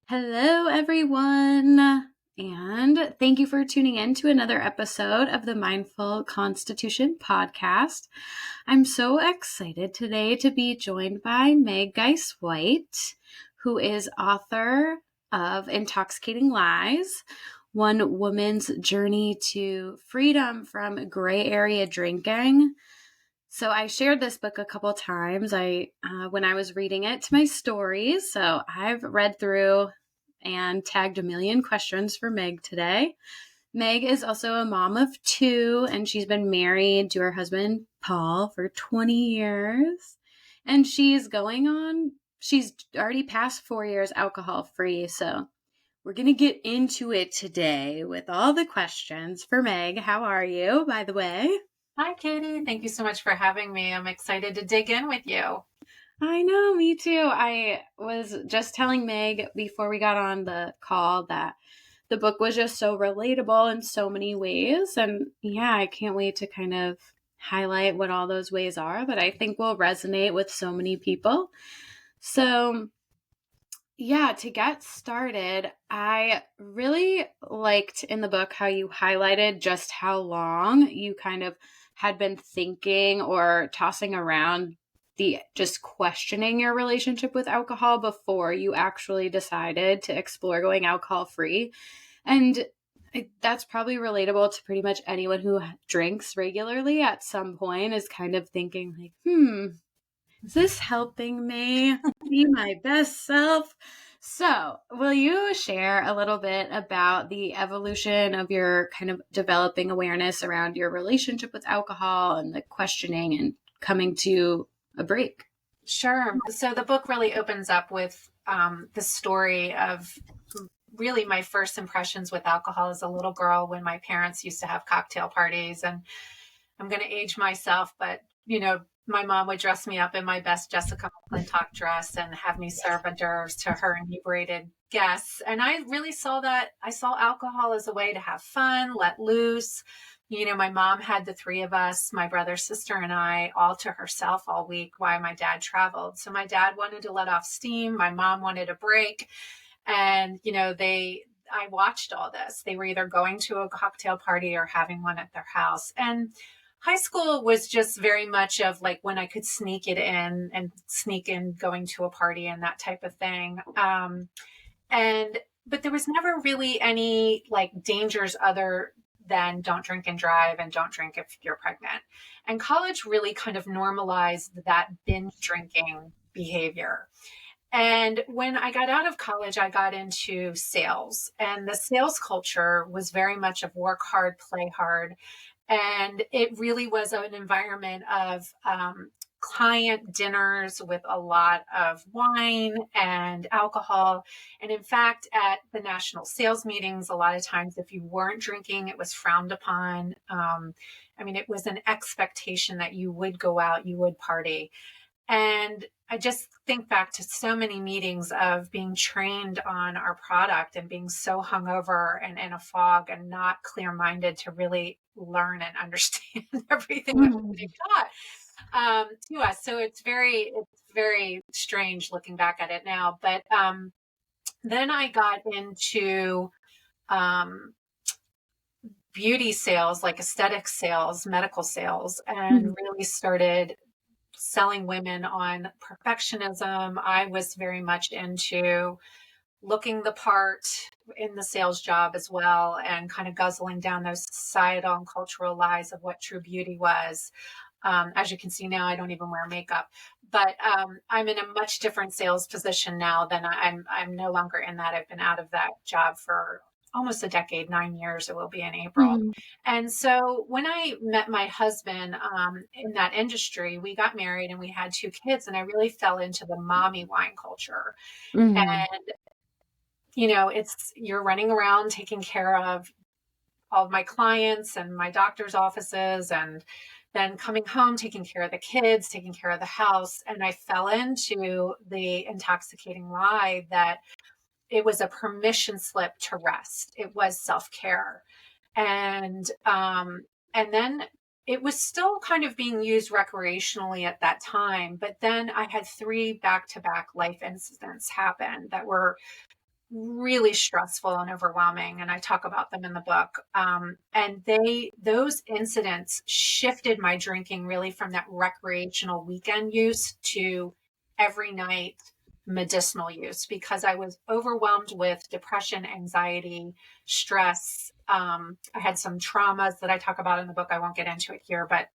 Hello, everyone, and thank you for tuning in to another episode of the Mindful Constitution podcast. I'm so excited today to be joined by Meg Geisewite, who is author of Intoxicating Lies, One Woman's Journey to Freedom from Gray Area Drinking. So I shared this book a couple times. When I was reading it to my stories. So I've read through and tagged a million questions for Meg today. Meg is also a mom of two, and she's been married to her husband, Paul, for 20 years. And she's already passed 4 years alcohol free. So we're going to get into it today with all the questions for Meg. How are you, by the way? Hi, Katie. Thank you so much for having me. I'm excited to dig in with you. I know, me too. I was just telling Meg before we got on the call that the book was just so relatable in so many ways. And yeah, I can't wait to kind of highlight what all those ways are that I think will resonate with so many people. So, yeah, to get started, I really liked in the book how you highlighted just how long you kind of had been thinking or tossing around the just questioning your relationship with alcohol before you actually decided to explore going alcohol free. And that's probably relatable to pretty much anyone who drinks regularly at some point is kind of thinking like, is this helping me be my best self? So, will you share a little bit about the evolution of your kind of developing awareness around your relationship with alcohol and the questioning and coming to a break? Sure. So the book really opens up with the story of really my first impressions with alcohol as a little girl when my parents used to have cocktail parties. And I'm going to age myself, but my mom would dress me up in my best Jessica McClintock dress and have me serve hors d'oeuvres to her inebriated guests. And I really I saw alcohol as a way to have fun, let loose. My mom had the three of us, my brother, sister, and I, all to herself all week while my dad traveled. So my dad wanted to let off steam. My mom wanted a break. And, I watched all this. They were either going to a cocktail party or having one at their house. And high school was just very much of like when I could sneak in going to a party and that type of thing. But there was never really any like dangers other than don't drink and drive and don't drink if you're pregnant. And college really kind of normalized that binge drinking behavior. And when I got out of college, I got into sales, and the sales culture was very much of work hard, play hard. And it really was an environment of client dinners with a lot of wine and alcohol. And in fact, at the national sales meetings, a lot of times if you weren't drinking, it was frowned upon. It was an expectation that you would go out, you would party. And I just think back to so many meetings of being trained on our product and being so hungover and in a fog and not clear-minded to really learn and understand everything that was being taught to us. So it's very strange looking back at it now. But then I got into beauty sales, like aesthetic sales, medical sales, and really started selling women on perfectionism. I was very much into looking the part in the sales job as well and kind of guzzling down those societal and cultural lies of what true beauty was. As you can see now, I don't even wear makeup, but I'm in a much different sales position now than I'm no longer in that. I've been out of that job for almost a decade, 9 years. It will be in April. And so when I met my husband in that industry, we got married and we had 2 kids, and I really fell into the mommy wine culture. And, you're running around taking care of all of my clients and my doctor's offices, and then coming home, taking care of the kids, taking care of the house. And I fell into the intoxicating lie that it was a permission slip to rest. It was self-care. And then it was still kind of being used recreationally at that time. But then I had 3 back-to-back life incidents happen that were really stressful and overwhelming. And I talk about them in the book. And those incidents shifted my drinking really from that recreational weekend use to every night medicinal use, because I was overwhelmed with depression, anxiety, stress. I had some traumas that I talk about in the book. I won't get into it here, but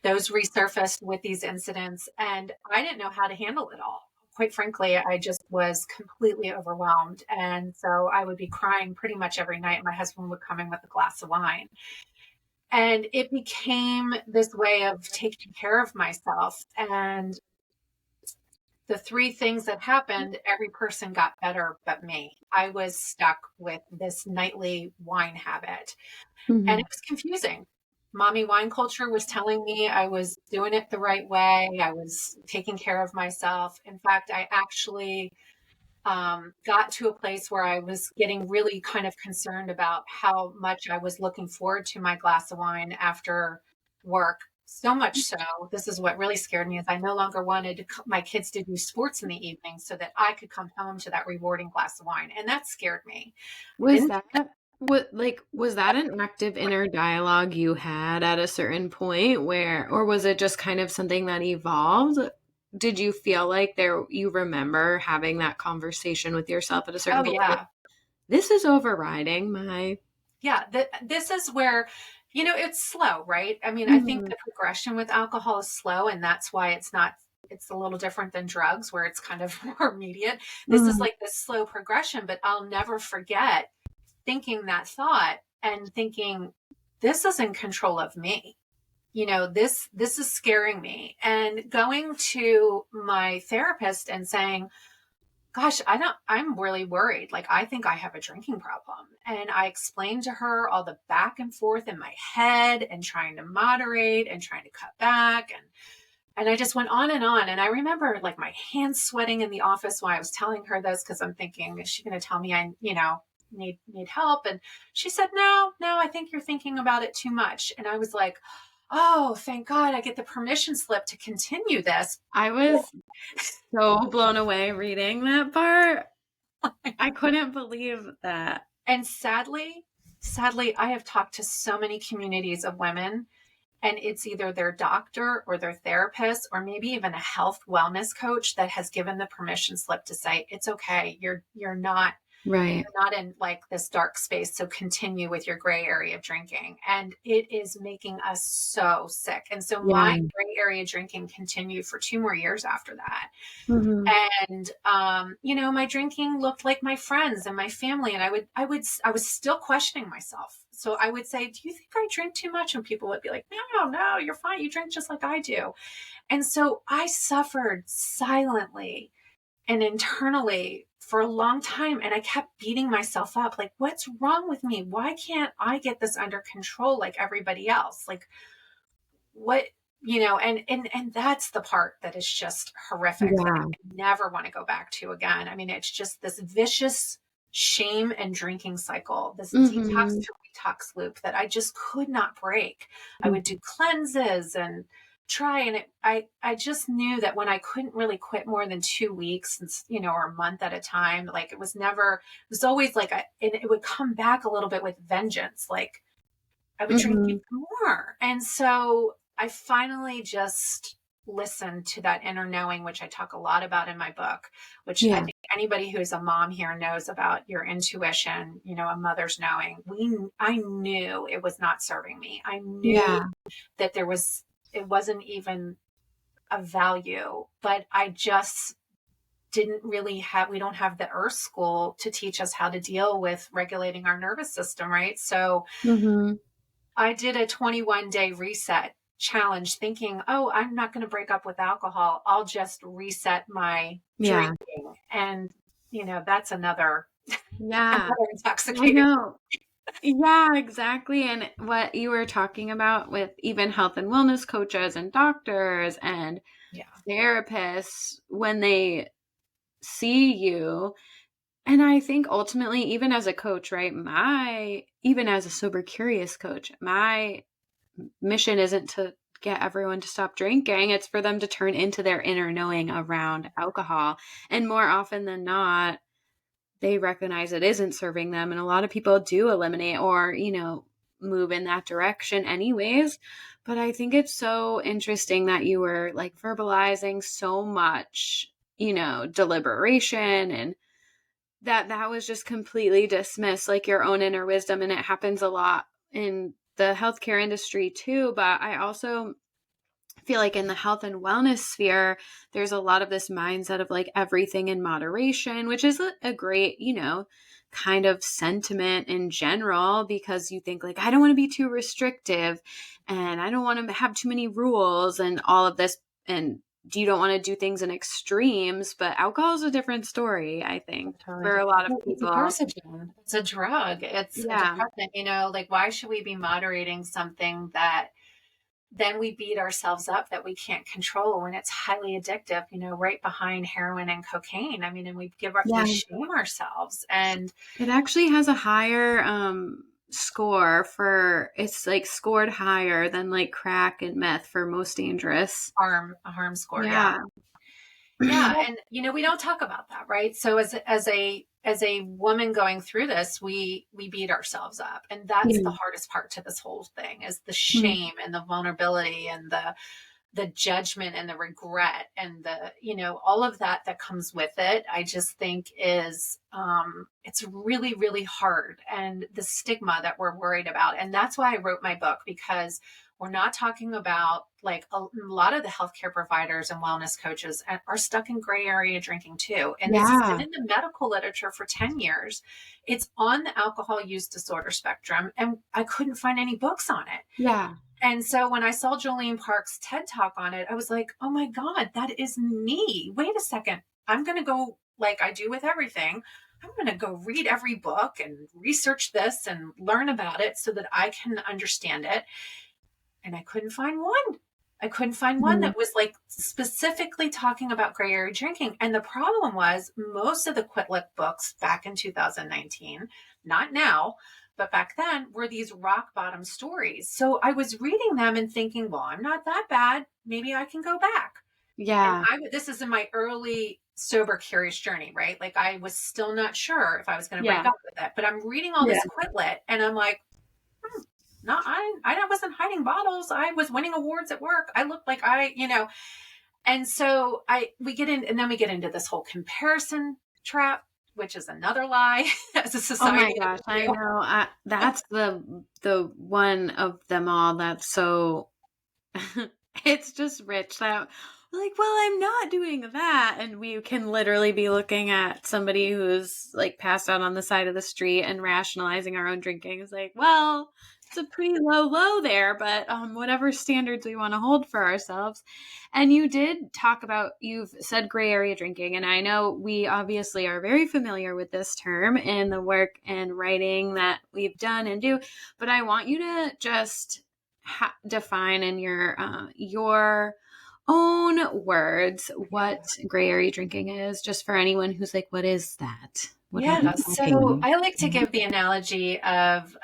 those resurfaced with these incidents, and I didn't know how to handle it all. Quite frankly, I just was completely overwhelmed. And so I would be crying pretty much every night. My husband would come in with a glass of wine. And it became this way of taking care of myself. And the three things that happened, every person got better but me. I was stuck with this nightly wine habit. And Mm-hmm. it was confusing. Mommy wine culture was telling me I was doing it the right way. I was taking care of myself. In fact, I actually got to a place where I was getting really kind of concerned about how much I was looking forward to my glass of wine after work. So much so, this is what really scared me, is I no longer wanted my kids to do sports in the evening so that I could come home to that rewarding glass of wine. And that scared me. I Was didn't. that was that an active inner dialogue you had at a certain point where, or was it just kind of something that evolved? Did you feel like you remember having that conversation with yourself at a certain Oh, point? Like, yeah. this is overriding my. Yeah, this is where, it's slow, right? I mean, I think Mhm. the progression with alcohol is slow, and that's why it's a little different than drugs, where it's kind of more immediate. This is Mhm. like this slow progression, but I'll never forget thinking that thought and thinking, this is in control of me. This is scaring me. And going to my therapist and saying, gosh, I'm really worried. Like, I think I have a drinking problem. And I explained to her all the back and forth in my head and trying to moderate and trying to cut back. And I just went on and on. And I remember like my hands sweating in the office while I was telling her this, because I'm thinking, is she going to tell me need help? And she said, no, I think you're thinking about it too much. And I was like, oh, thank God I get the permission slip to continue this. I was so blown away reading that part. I couldn't believe that. And sadly, I have talked to so many communities of women, and it's either their doctor or their therapist or maybe even a health wellness coach that has given the permission slip to say, it's okay. You're not Right. in like this dark space. So continue with your gray area of drinking. And it is making us so sick. And so my Yeah. gray area drinking continued for 2 more years after that. Mhm. And my drinking looked like my friends and my family, and I was still questioning myself. So I would say, do you think I drink too much? And people would be like, no, you're fine, you drink just like I do. And so I suffered silently and internally for a long time, and I kept beating myself up, like, what's wrong with me? Why can't I get this under control like everybody else? Like, what, and that's the part that is just horrific, that Yeah. I never want to go back to again. I mean, it's just this vicious shame and drinking cycle, this detox Mhm. to detox loop that I just could not break. I would do cleanses and try, and I just knew that when I couldn't really quit more than 2 weeks, or a month at a time, like, it was always like and it would come back a little bit with vengeance. Like, I would drink Mhm. even more. And so I finally just listened to that inner knowing, which I talk a lot about in my book, which I Yeah. think anybody who's a mom here knows about your intuition, a mother's knowing. I knew it was not serving me. I knew Yeah. that it wasn't even a value, but I just didn't really we don't have the earth school to teach us how to deal with regulating our nervous system, right? So Mhm. I did a 21-day reset challenge thinking, oh, I'm not going to break up with alcohol. I'll just reset my Yeah. drinking. And, that's another, Yeah. another I intoxicating. know. Yeah, exactly. And what you were talking about with even health and wellness coaches and doctors and Yeah. therapists, when they see you, and I think ultimately, even as a coach, right? Even as a sober curious coach, my mission isn't to get everyone to stop drinking. It's for them to turn into their inner knowing around alcohol. And more often than not, they recognize it isn't serving them. And a lot of people do eliminate or, move in that direction anyways. But I think it's so interesting that you were like verbalizing so much, deliberation, and that was just completely dismissed, like your own inner wisdom. And it happens a lot in the healthcare industry too. But I also feel like in the health and wellness sphere, there's a lot of this mindset of like everything in moderation, which is a great, kind of sentiment in general, because you think like, I don't want to be too restrictive and I don't want to have too many rules and all of this. And you don't want to do things in extremes, but alcohol is a different story, I think, Totally for a lot of different. It's a people. carcinogen. It's a drug. It's a Yeah. depressant. Like, why should we be moderating something that then we beat ourselves up that we can't control when it's highly addictive, right behind heroin and cocaine. I mean, and Yeah. we shame ourselves, and It actually has a higher score for, it's like scored higher than like crack and meth for most dangerous. harm score. Yeah. Yeah. Yeah. And, we don't talk about that, right? So as a woman going through this, we beat ourselves up. And that's the Yeah. hardest part to this whole thing, is the Mm. shame and the vulnerability and the judgment and the regret and all of that comes with it. I just think is it's really, really hard, and the stigma that we're worried about. And that's why I wrote my book, because we're not talking about, like, a lot of the healthcare providers and wellness coaches are stuck in gray area drinking too. And this has been Yeah. in the medical literature for 10 years. It's on the alcohol use disorder spectrum, and I couldn't find any books on it. Yeah. And so when I saw Jolene Park's TED Talk on it, I was like, oh my God, that is me. Wait a second. I'm going to go, like I do with everything, I'm going to go read every book and research this and learn about it so that I can understand it. And I couldn't find one. I couldn't find one Mhm. that was like specifically talking about gray area drinking. And the problem was, most of the Quit Lit books back in 2019, not now, but back then, were these rock bottom stories. So I was reading them and thinking, well, I'm not that bad. Maybe I can go back. And Yeah. this is in my early sober curious journey, right? Like, I was still not sure if I was going to break Yeah. up with it, but I'm reading all Yeah. this Quit Lit and I'm like, no, I wasn't hiding bottles. I was winning awards at work. I looked like and so we get in, and then we get into this whole comparison trap, which is another lie as a Oh my society. gosh, I know. That's the one of them all that's so it's just rich that like, well, I'm not doing that. And we can literally be looking at somebody who's like passed out on the side of the street and rationalizing our own drinking. It's like, well, it's a pretty low there, but whatever standards we want to hold for ourselves. And you did talk about, you've said gray area drinking, and I know we obviously are very familiar with this term in the work and writing that we've done and do, but I want you to just define in your own words what gray area drinking is, just for anyone who's like, what is that? What are Yeah. you So talking I like to about? give the analogy of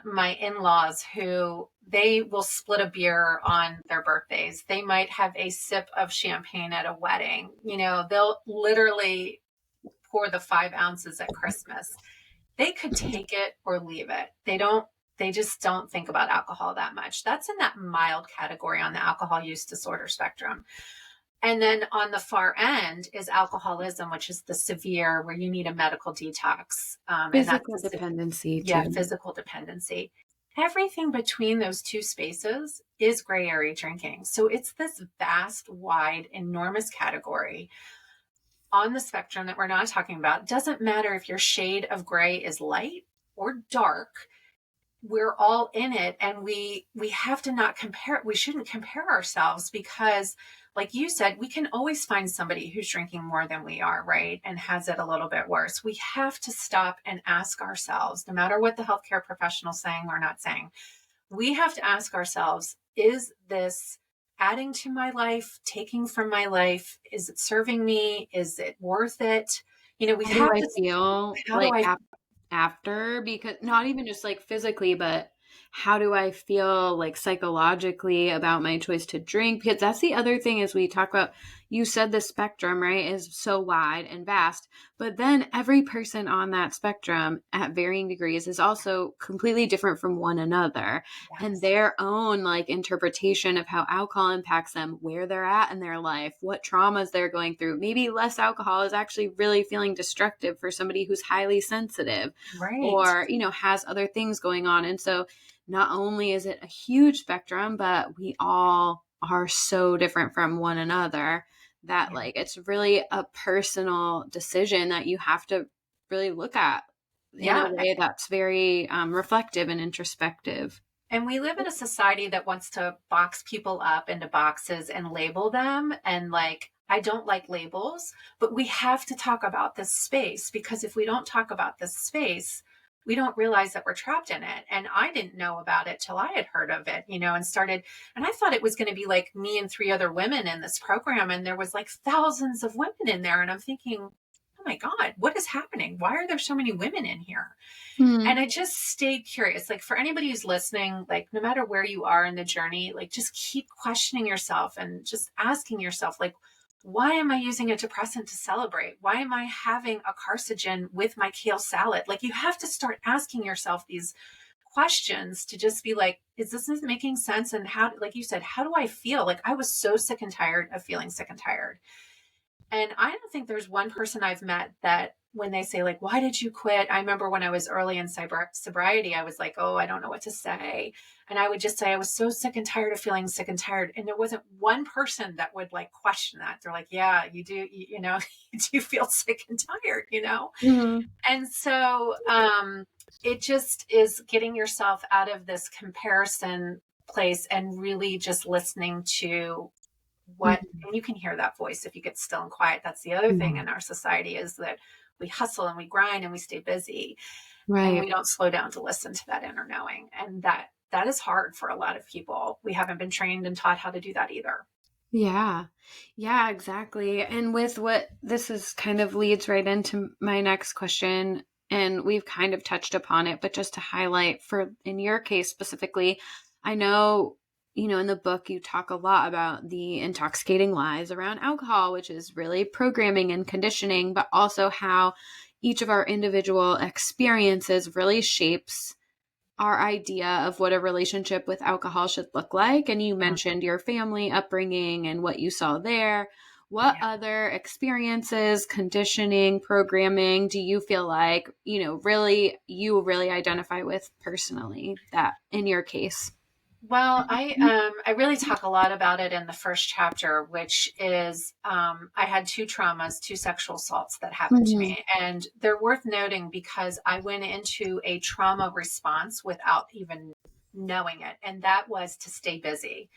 my in-laws, who they will split a beer on their birthdays. They might have a sip of champagne at a wedding. They'll literally pour the 5 ounces at Christmas. They could take it or leave it. They just don't think about alcohol that much. That's in that mild category on the alcohol use disorder spectrum. And then on the far end is alcoholism, which is the severe, where you need a medical detox. And that's Physical dependency yeah, too. physical dependency. Everything between those two spaces is gray area drinking. So it's this vast, wide, enormous category on the spectrum that we're not talking about. Doesn't matter if your shade of gray is light or dark, we're all in it. And we have to not compare. We shouldn't compare ourselves, because, like you said, we can always find somebody who's drinking more than we are, right, and has it a little bit worse. We have to stop and ask ourselves, no matter what the healthcare professional's saying or not saying, we have to ask ourselves, is this adding to my life, taking from my life? Is it serving me? Is it worth it? We How do have I to, feel how do like I, after? Because not even just like physically, but how do I feel like psychologically about my choice to drink? Because that's the other thing is we talk about, you said the spectrum, right, is so wide and vast, but then every person on that spectrum at varying degrees is also completely different from one another, and Yes. their own like interpretation of how alcohol impacts them, where they're at in their life, what traumas they're going through. Maybe less alcohol is actually really feeling destructive for somebody who's highly sensitive Right. or, has other things going on. And so not only is it a huge spectrum, but we all are so different from one another that Yeah. like it's really a personal decision that you have to really look at in a Yeah. way that's very reflective and introspective. And we live in a society that wants to box people up into boxes and label them. And like, I don't like labels, but we have to talk about this space, because if we don't talk about this space, we don't realize that we're trapped in it. And I didn't know about it till I had heard of it, and started, and I thought it was going to be like me and three other women in this program. And there was like thousands of women in there. And I'm thinking, oh my God, what is happening? Why are there so many women in here? And Hmm. I just stayed curious. Like, for anybody who's listening, like, no matter where you are in the journey, like, just keep questioning yourself and just asking yourself, like, why am I using a depressant to celebrate? Why am I having a carcinogen with my kale salad? Like, you have to start asking yourself these questions to just be like, is this making sense? And how, like you said, how do I feel? Like, I was so sick and tired of feeling sick and tired. And I don't think there's one person I've met that when they say, like, why did you quit? I remember when I was early in sobriety, I was like, oh, I don't know what to say. And I would just say, I was so sick and tired of feeling sick and tired. And there wasn't one person that would like question that. They're like, yeah, you do, you do feel sick and tired. Hmm. And so it just is getting yourself out of this comparison place and really just listening to what, and you can hear that voice if you get still and quiet. That's the other thing Hmm. in our society, is that we hustle and we grind and we stay busy, and Right. we don't slow down to listen to that inner knowing. And that is hard for a lot of people. We haven't been trained and taught how to do that either. Yeah. Yeah, exactly. And with what this is kind of leads right into my next question. And we've kind of touched upon it, but just to highlight for in your case specifically, I know, in the book you talk a lot about the intoxicating lies around alcohol, which is really programming and conditioning, but also how each of our individual experiences really shapes our idea of what a relationship with alcohol should look like. And you Mm, mentioned your family upbringing and what you saw there. What yeah. other experiences, conditioning, programming do you feel like, really you really identify with personally that in your case? Well, I really talk a lot about it in the first chapter, which is I had two traumas, two sexual assaults that happened to Mhm. me, and they're worth noting because I went into a trauma response without even knowing it, and that was to stay busy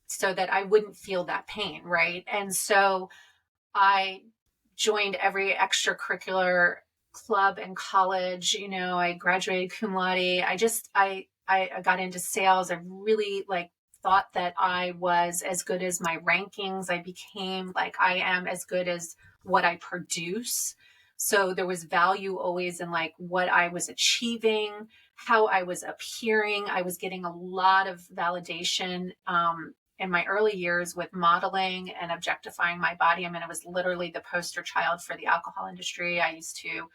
so that I wouldn't feel that pain, right? And so I joined every extracurricular club in college. I graduated cum laude. I got into sales. I really like thought that I was as good as my rankings. I became like I am as good as what I produce. So there was value always in like what I was achieving, how I was appearing. I was getting a lot of validation in my early years with modeling and objectifying my body. I mean, I was literally the poster child for the alcohol industry. I used to,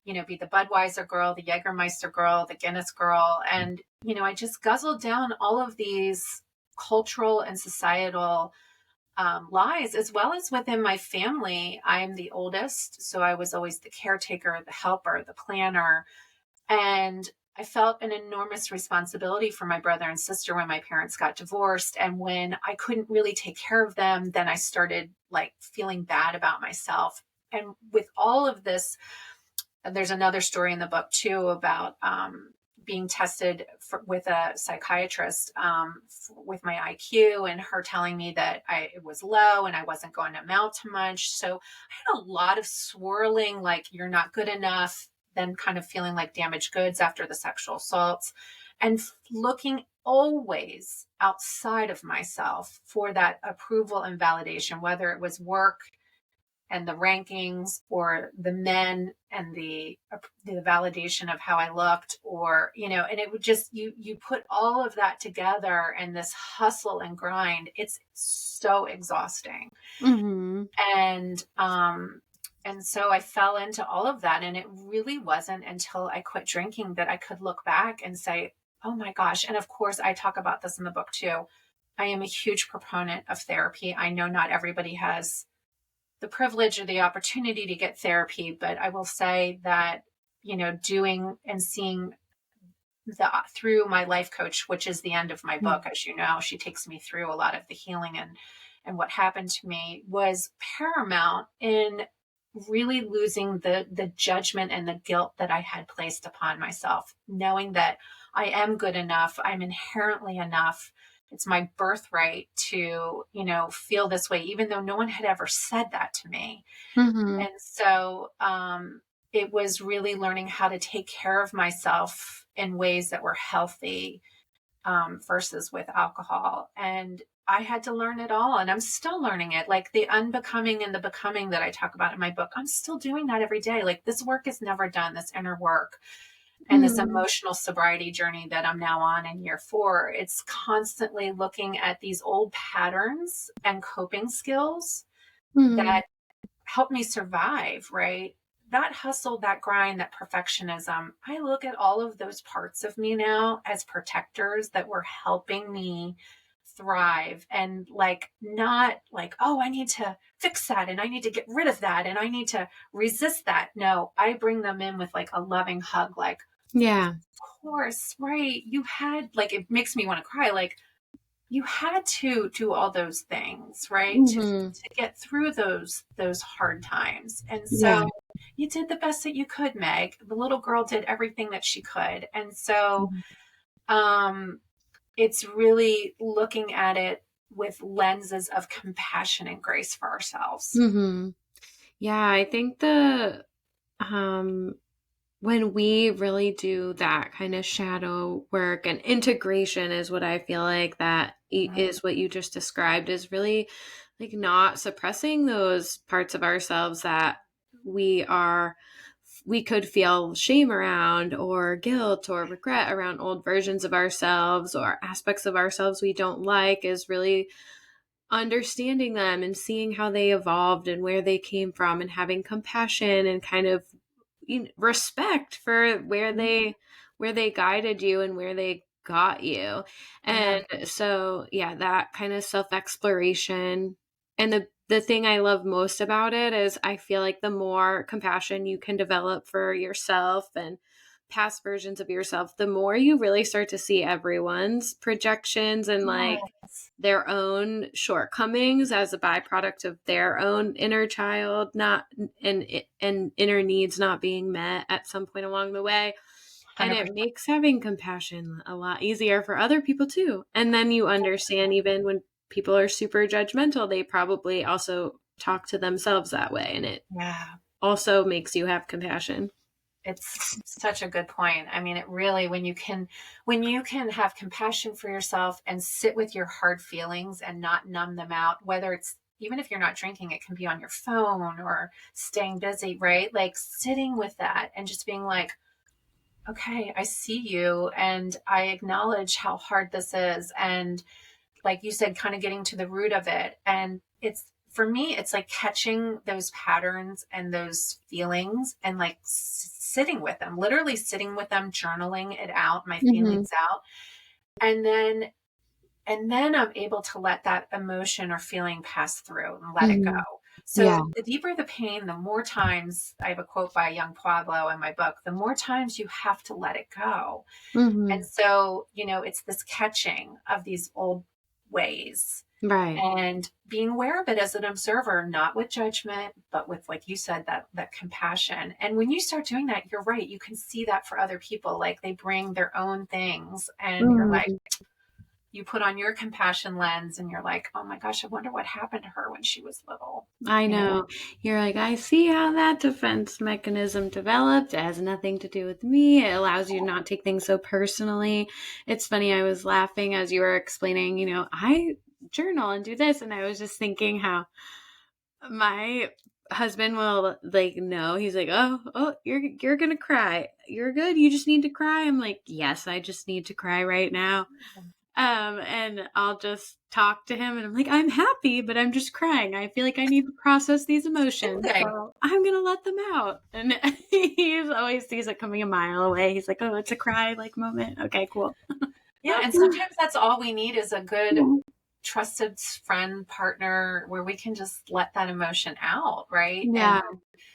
be the Budweiser girl, the Jägermeister girl, the Guinness girl. And, I just guzzled down all of these cultural and societal lies, as well as within my family. I'm the oldest. So I was always the caretaker, the helper, the planner. And I felt an enormous responsibility for my brother and sister when my parents got divorced. And when I couldn't really take care of them, then I started like feeling bad about myself. And with all of this, there's another story in the book too about being tested with a psychiatrist with my IQ, and her telling me that it was low and I wasn't going to amount to much. So I had a lot of swirling, like, you're not good enough, then kind of feeling like damaged goods after the sexual assaults, and looking always outside of myself for that approval and validation, whether it was work and the rankings or the men and the validation of how I looked, or, and it would just, you put all of that together and this hustle and grind, it's so exhausting. Mm-hmm. And so I fell into all of that. And it really wasn't until I quit drinking that I could look back and say, oh my gosh. And of course, I talk about this in the book too. I am a huge proponent of therapy. I know not everybody has the privilege or the opportunity to get therapy, but I will say that, doing and seeing through my life coach, which is the end of my book, as you know, she takes me through a lot of the healing and what happened to me, was paramount in really losing the judgment and the guilt that I had placed upon myself, knowing that I am good enough, I'm inherently enough. It's my birthright to, feel this way, even though no one had ever said that to me. Mm-hmm. And so it was really learning how to take care of myself in ways that were healthy, versus with alcohol. And I had to learn it all, and I'm still learning it. Like the unbecoming and the becoming that I talk about in my book, I'm still doing that every day. Like this work is never done, this inner work and this Mm-hmm. emotional sobriety journey that I'm now on in year 4. It's constantly looking at these old patterns and coping skills Mm-hmm. that help me survive, right? That hustle, that grind, that perfectionism, I look at all of those parts of me now as protectors that were helping me thrive, and like, not like, oh, I need to fix that and I need to get rid of that and I need to resist that. No, I bring them in with like a loving hug, like, of Yeah. course, right. You had, like, it makes me want to cry. Like, you had to do all those things, right? Mm-hmm. To get through those hard times. And Yeah. so you did the best that you could, Meg. The little girl did everything that she could. And so um it's really looking at it with lenses of compassion and grace for ourselves. Mm-hmm. Yeah, I think um when we really do that kind of shadow work, and integration is what I feel like that is what you just described, is really like not suppressing those parts of ourselves that we are we could feel shame around, or guilt or regret around old versions of ourselves or aspects of ourselves we don't like, is really understanding them and seeing how they evolved and where they came from, and having compassion and kind of respect for where they guided you and where they got you. Yeah. And so yeah, that kind of self-exploration. And the thing I love most about it is I feel like the more compassion you can develop for yourself and past versions of yourself, the more you really start to see everyone's projections and like Yes. their own shortcomings as a byproduct of their own inner child, not and inner needs not being met at some point along the way. And it 100%. makes having compassion a lot easier for other people too. And then you understand, even when people are super judgmental, they probably also talk to themselves that way, and it Yeah. also makes you have compassion. It's such a good point. I mean, it really, when you can have compassion for yourself and sit with your hard feelings and not numb them out, whether it's, even if you're not drinking, it can be on your phone or staying busy, right? Like sitting with that and just being like, okay, I see you and I acknowledge how hard this is. And like you said, kind of getting to the root of it. And it's, for me, it's like catching those patterns and those feelings and like sitting with them, literally sitting with them, journaling it out, my Mm-hmm. feelings out. And then, I'm able to let that emotion or feeling pass through and let it go. Mm-hmm. Yeah. So the deeper the pain, the more times, I have a quote by young Pueblo in my book, the more times you have to let it go. Mm-hmm. And so, it's this catching of these old ways Right. and being aware of it as an observer, not with judgment, but with, like you said, that compassion. And when you start doing that, you're right. You can see that for other people. Like they bring their own things and you're like, Mm-hmm. you put on your compassion lens and you're like, oh my gosh, I wonder what happened to her when she was little, I you know? know. You're like, I see how that defense mechanism developed. It has nothing to do with me. It allows you to not take things so personally. It's funny, I was laughing as you were explaining, I journal and do this. And I was just thinking how my husband will like know. He's like, oh, you're gonna cry. You're good. You just need to cry. I'm like, yes, I just need to cry right now. And I'll just talk to him and I'm like, I'm happy, but I'm just crying. I feel like I need to process these emotions. Soothing. So I'm going to let them out. And he always sees it coming a mile away. He's like, oh, it's a cry like moment. Okay, cool. Yeah. And sometimes that's all we need is a good, trusted friend, partner, where we can just let that emotion out. Right. Yeah.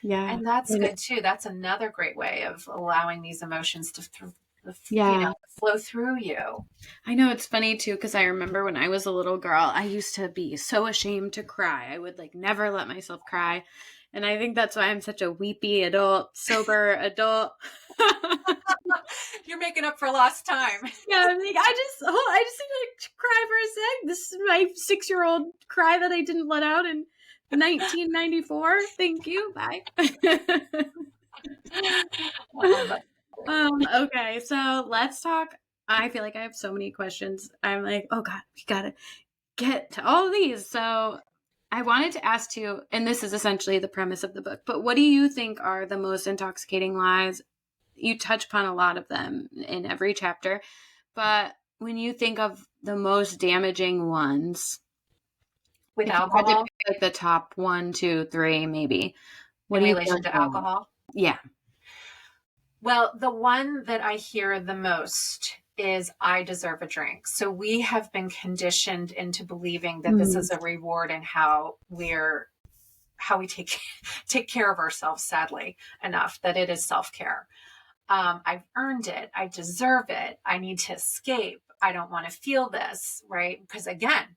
Yeah. And that's good too. That's another great way of allowing these emotions to, Yeah. flow through you. I know it's funny too, because I remember when I was a little girl, I used to be so ashamed to cry. I would like never let myself cry. And I think that's why I'm such a weepy adult, sober adult. You're making up for lost time. Yeah, I'm like, I just need to cry for a sec. This is my 6-year-old cry that I didn't let out in 1994. Thank you. Bye. Okay, so let's talk. I feel like I have so many questions. I'm like, oh God, we gotta get to all of these. So I wanted to ask you, and this is essentially the premise of the book, but what do you think are the most intoxicating lies? You touch upon a lot of them in every chapter, but when you think of the most damaging ones, With if you had to alcohol, pick like the top 1, 2, 3, maybe, what in do you feel relation like to they are? alcohol. Yeah. Well, the one that I hear the most is I deserve a drink. So we have been conditioned into believing that this Mm. is a reward and how we take care of ourselves, sadly enough, that it is self-care. I've earned it. I deserve it. I need to escape. I don't want to feel this, right? Because again,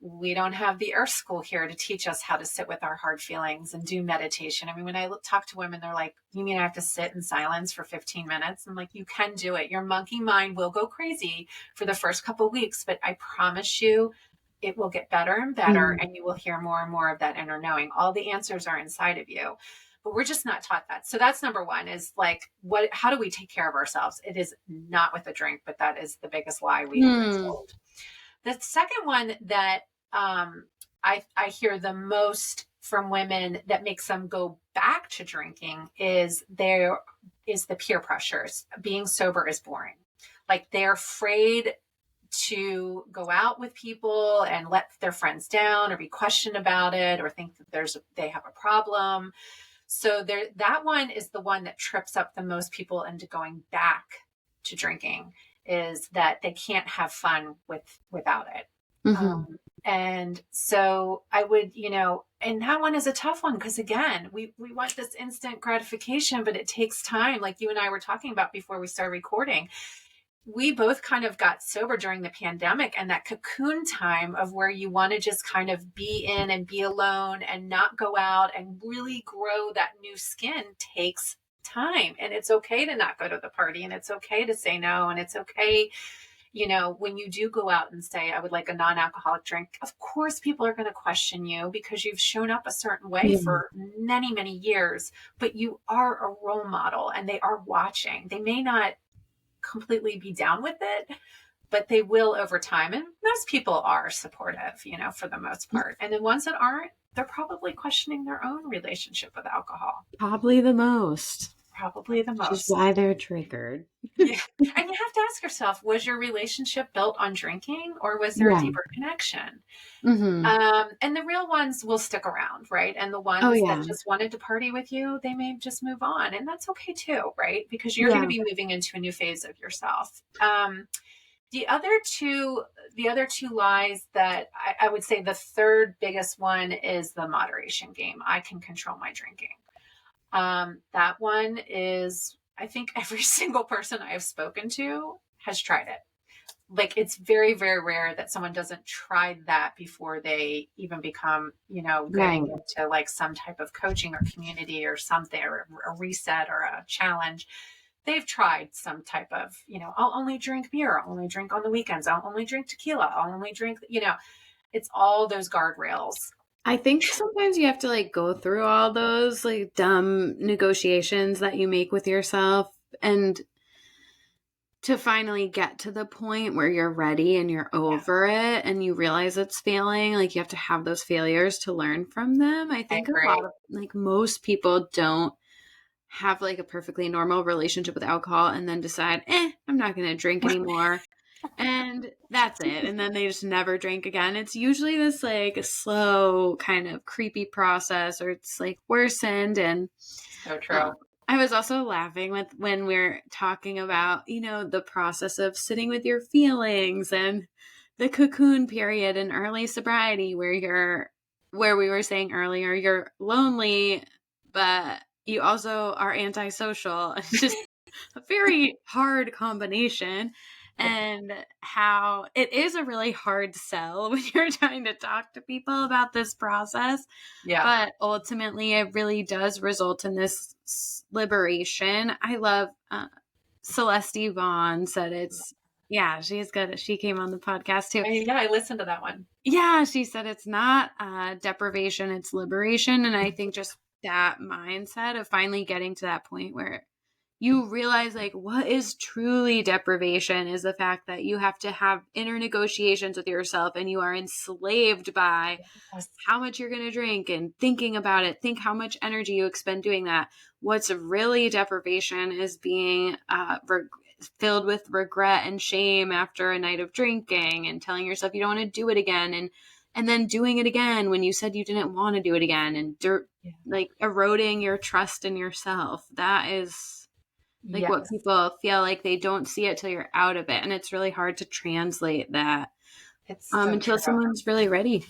we don't have the earth school here to teach us how to sit with our hard feelings and do meditation. I mean, when I talk to women, they're like, you mean I have to sit in silence for 15 minutes? I'm like, you can do it. Your monkey mind will go crazy for the first couple of weeks, but I promise you, it will get better and better, Mm. and you will hear more and more of that inner knowing. All the answers are inside of you, but we're just not taught that. So that's number one, is like, how do we take care of ourselves? It is not with a drink, but that is the biggest lie we have been Mm. told. The second one that I hear the most from women that makes them go back to drinking is the peer pressures. Being sober is boring. Like, they're afraid to go out with people and let their friends down or be questioned about it or think that they have a problem. So that one is the one that trips up the most people into going back to drinking, is that they can't have fun without it. Mm-hmm. And so I would, and that one is a tough one because, again, we want this instant gratification, but it takes time. Like you and I were talking about before we started recording, we both kind of got sober during the pandemic, and that cocoon time of where you want to just kind of be in and be alone and not go out and really grow that new skin takes time. And it's okay to not go to the party, and it's okay to say no, and it's okay. When you do go out and say, I would like a non-alcoholic drink, of course, people are going to question you because you've shown up a certain way Yeah. for many, many years, but you are a role model and they are watching. They may not completely be down with it, but they will over time. And most people are supportive, for the most part. And the ones that aren't, they're probably questioning their own relationship with alcohol. Probably the most. Probably the Which is most. why they're triggered. Yeah. And you have to ask yourself, was your relationship built on drinking, or was there a Yeah. deeper connection? Mm-hmm. And the real ones will stick around, right? And the Oh, ones yeah. that just wanted to party with you, they may just move on. And that's okay too, right? Because you're Yeah. going to be moving into a new phase of yourself. The other two lies that I would say, the third biggest one is the moderation game. I can control my drinking. That one is, I think every single person I have spoken to has tried it. Like, it's very, very rare that someone doesn't try that before they even become, getting Right. into like some type of coaching or community or something, or a reset or a challenge. They've tried some type of, I'll only drink beer. I'll only drink on the weekends. I'll only drink tequila. I'll only drink, it's all those guardrails. I think sometimes you have to like go through all those like dumb negotiations that you make with yourself. And to finally get to the point where you're ready and you're over it and you realize it's failing, like you have to have those failures to learn from them. I I think a lot agree. of like most people don't have like a perfectly normal relationship with alcohol and then decide, I'm not going to drink anymore. And that's it. And then they just never drink again. It's usually this like a slow kind of creepy process, or it's like worsened. And So um, true. I was also laughing with when we're talking about, the process of sitting with your feelings and the cocoon period and early sobriety where we were saying earlier, you're lonely, but you also are antisocial. It's just a very hard combination, Yeah. and how it is a really hard sell when you're trying to talk to people about this process, Yeah. but ultimately it really does result in this liberation. I love Celeste Vaughn said it's yeah, she's good. She came on the podcast too. Yeah, I listened to that one. Yeah, she said it's not deprivation, it's liberation. And I think just that mindset of finally getting to that point where you realize like what is truly deprivation is the fact that you have to have inner negotiations with yourself and you are enslaved by Yes. how much you're going to drink and thinking about it. Think how much energy you expend doing that. What's really deprivation is being filled with regret and shame after a night of drinking and telling yourself you don't want to do it again, and then doing it again when you said you didn't want to do it again, and Yeah. like eroding your trust in yourself. That is like what Yes. people feel like they don't see it till you're out of it, and it's really hard to translate that It's so until true. someone's really ready.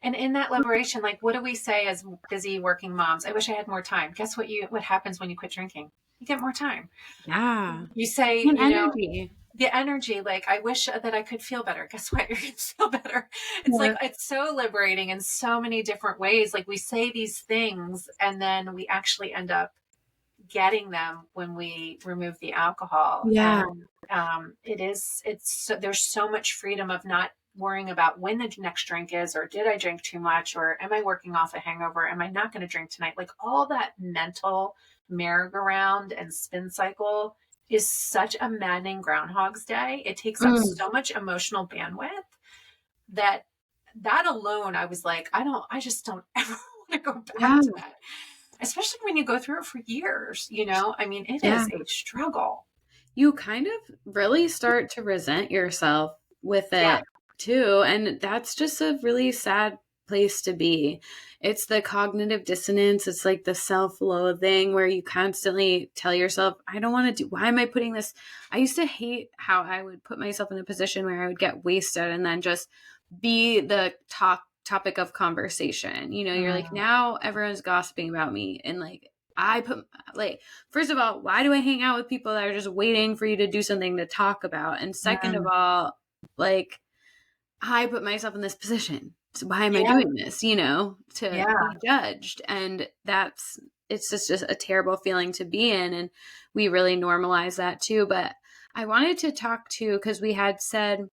And in that liberation, like, what do we say as busy working moms? I wish I had more time. Guess what happens when you quit drinking? You get more time. Yeah. You say, And energy. the energy, like, I wish that I could feel better. Guess what? You're going to feel better. It's like, Yeah. it's so liberating in so many different ways. Like, we say these things and then we actually end up getting them when we remove the alcohol. Yeah. And there's so much freedom of not worrying about when the next drink is, or did I drink too much, or am I working off a hangover? Am I not going to drink tonight? Like all that mental merry-go-round and spin cycle is such a maddening Groundhog's Day. It takes up Mm. so much emotional bandwidth that alone, I was like, I just don't ever want to go back Yeah. to that. Especially when you go through it for years, I mean, it Yeah. is a struggle. You kind of really start to resent yourself with Yeah. it too. And that's just a really sad place to be. It's the cognitive dissonance. It's like the self-loathing where you constantly tell yourself, I don't want to do, why am I putting this? I used to hate how I would put myself in a position where I would get wasted and then just be the topic of conversation. You're like, Mm, now everyone's gossiping about me. And like, I put like, first of all, why do I hang out with people that are just waiting for you to do something to talk about? And second of mm, all, like, I put myself in this position. So why am I yeah. doing this, to Yeah. be judged? And it's just a terrible feeling to be in. And we really normalize that too. But I wanted to talk to, because we had said,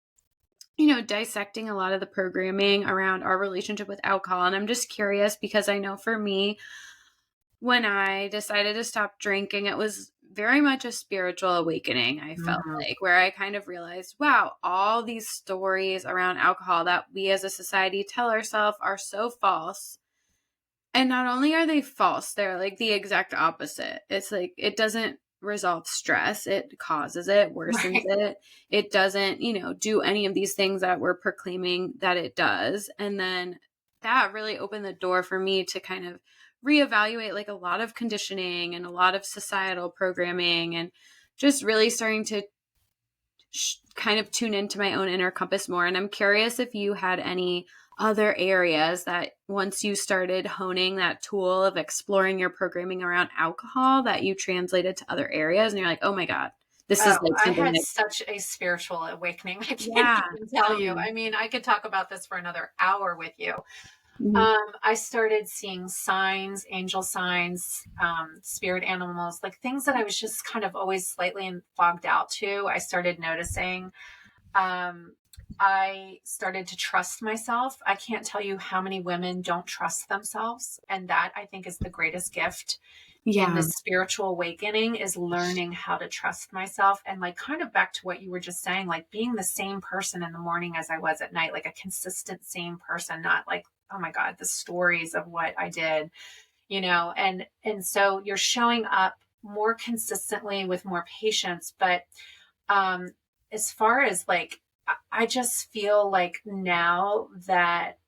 dissecting a lot of the programming around our relationship with alcohol. And I'm just curious because I know for me, when I decided to stop drinking, it was very much a spiritual awakening, I felt Mm, like, where I kind of realized, wow, all these stories around alcohol that we as a society tell ourselves are so false. And not only are they false, they're like the exact opposite. It's like it doesn't resolve stress, it causes it, worsens right. it. It doesn't, do any of these things that we're proclaiming that it does. And then that really opened the door for me to kind of reevaluate like a lot of conditioning and a lot of societal programming, and just really starting to kind of tune into my own inner compass more. And I'm curious if you had any other areas that once you started honing that tool of exploring your programming around alcohol that you translated to other areas and you're like, oh my God, this is Oh, like I something had that, such a spiritual awakening. I can't yeah, even tell tell you. me. I mean, I could talk about this for another hour with you. Mhm. I started seeing signs, angel signs, spirit animals, like things that I was just kind of always slightly fogged out to. I started noticing. Um, I started to trust myself. I can't tell you how many women don't trust themselves. And that I think is the greatest gift in Yeah. this spiritual awakening is learning how to trust myself. And like, kind of back to what you were just saying, like being the same person in the morning as I was at night, like a consistent same person, not like, oh my God, the stories of what I did, and so you're showing up more consistently with more patience. But um as far as like, I just feel like now that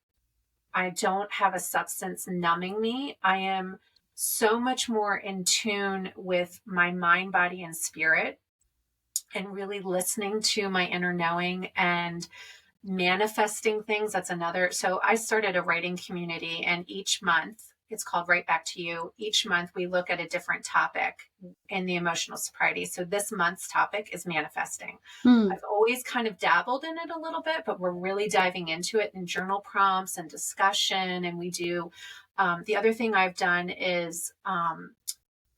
I don't have a substance numbing me, I am so much more in tune with my mind, body, and spirit, and really listening to my inner knowing and manifesting things. That's another. So I started a writing community, and each month, it's called Right Back to You. Each month we look at a different topic in the emotional sobriety. So this month's topic is manifesting. Mm. I've always kind of dabbled in it a little bit, but we're really diving into it in journal prompts and discussion. And we do, the other thing I've done is